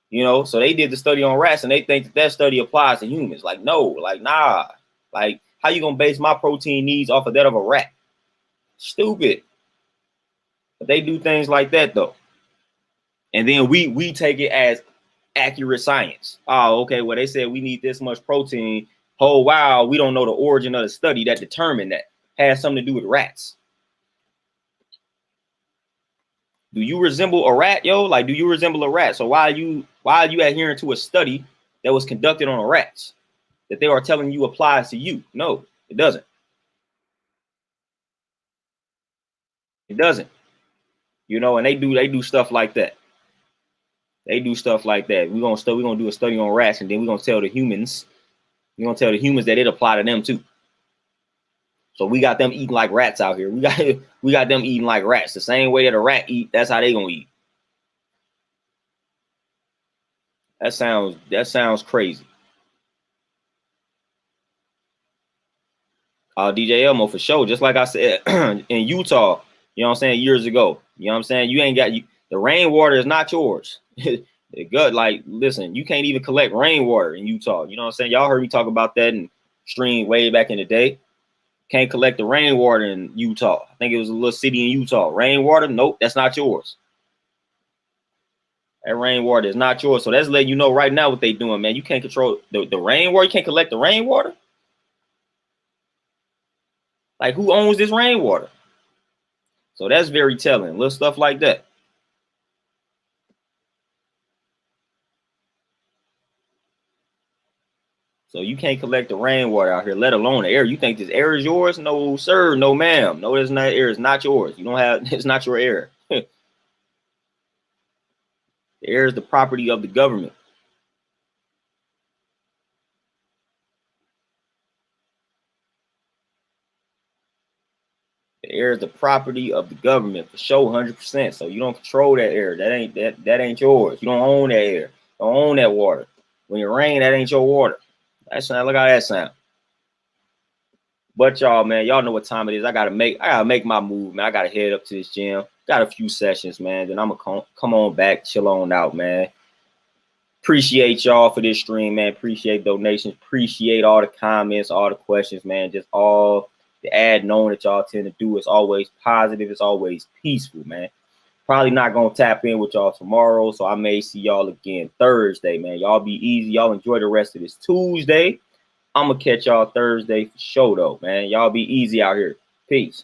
you know? So they did the study on rats and they think that study applies to humans. Like, no, like, nah. Like, how you gonna base my protein needs off of that of a rat? Stupid. But they do things like that though. And then we take it as accurate science. Oh, okay. Well, they said we need this much protein. Oh, wow. We don't know the origin of the study that determined that. Has something to do with rats. Do you resemble a rat, yo? Like, do you resemble a rat? So why are you adhering to a study that was conducted on rats that they are telling you applies to you? No, it doesn't. It doesn't. You know, and they do stuff like that. They do stuff like that. We're gonna do a study on rats, and then we're gonna tell the humans that it apply to them too. So we got them eating like rats out here. We got them eating like rats. The same way that a rat eat, that's how they gonna eat. That sounds crazy. DJ Elmo for sure. Just like I said in Utah, you know what I'm saying, years ago. You know what I'm saying? You ain't got the rainwater is not yours. Like, listen, you can't even collect rainwater in Utah. You know what I'm saying? Y'all heard me talk about that in stream way back in the day. Can't collect the rainwater in Utah. I think it was a little city in Utah. Rainwater, nope, that's not yours. That rainwater is not yours. So that's letting you know right now what they doing, man. You can't control the rainwater. You can't collect the rainwater. Like, who owns this rainwater? So that's very telling. Little stuff like that. So you can't collect the rainwater out here, let alone the air. You think this air is yours? No, sir. No, ma'am. No, it's not. Air is not yours. You don't have. It's not your air. The air is the property of the government. The air is the property of the government for sure, 100%. So you don't control that air. That ain't yours. You don't own that air. You don't own that water. When it rain, that ain't your water. That sound. Look how that sound. But y'all, man, y'all know what time it is. I gotta make my move, man. I gotta head up to this gym. Got a few sessions, man. Then I'm gonna come on back, chill on out, man. Appreciate y'all for this stream, man. Appreciate donations. Appreciate all the comments, all the questions, man. Just all the ad knowing that y'all tend to do. It's always positive. It's always peaceful, man. Probably not going to tap in with y'all tomorrow, so I may see y'all again Thursday, man. Y'all be easy. Y'all enjoy the rest of this Tuesday. I'm going to catch y'all Thursday for sure, though, man. Y'all be easy out here. Peace.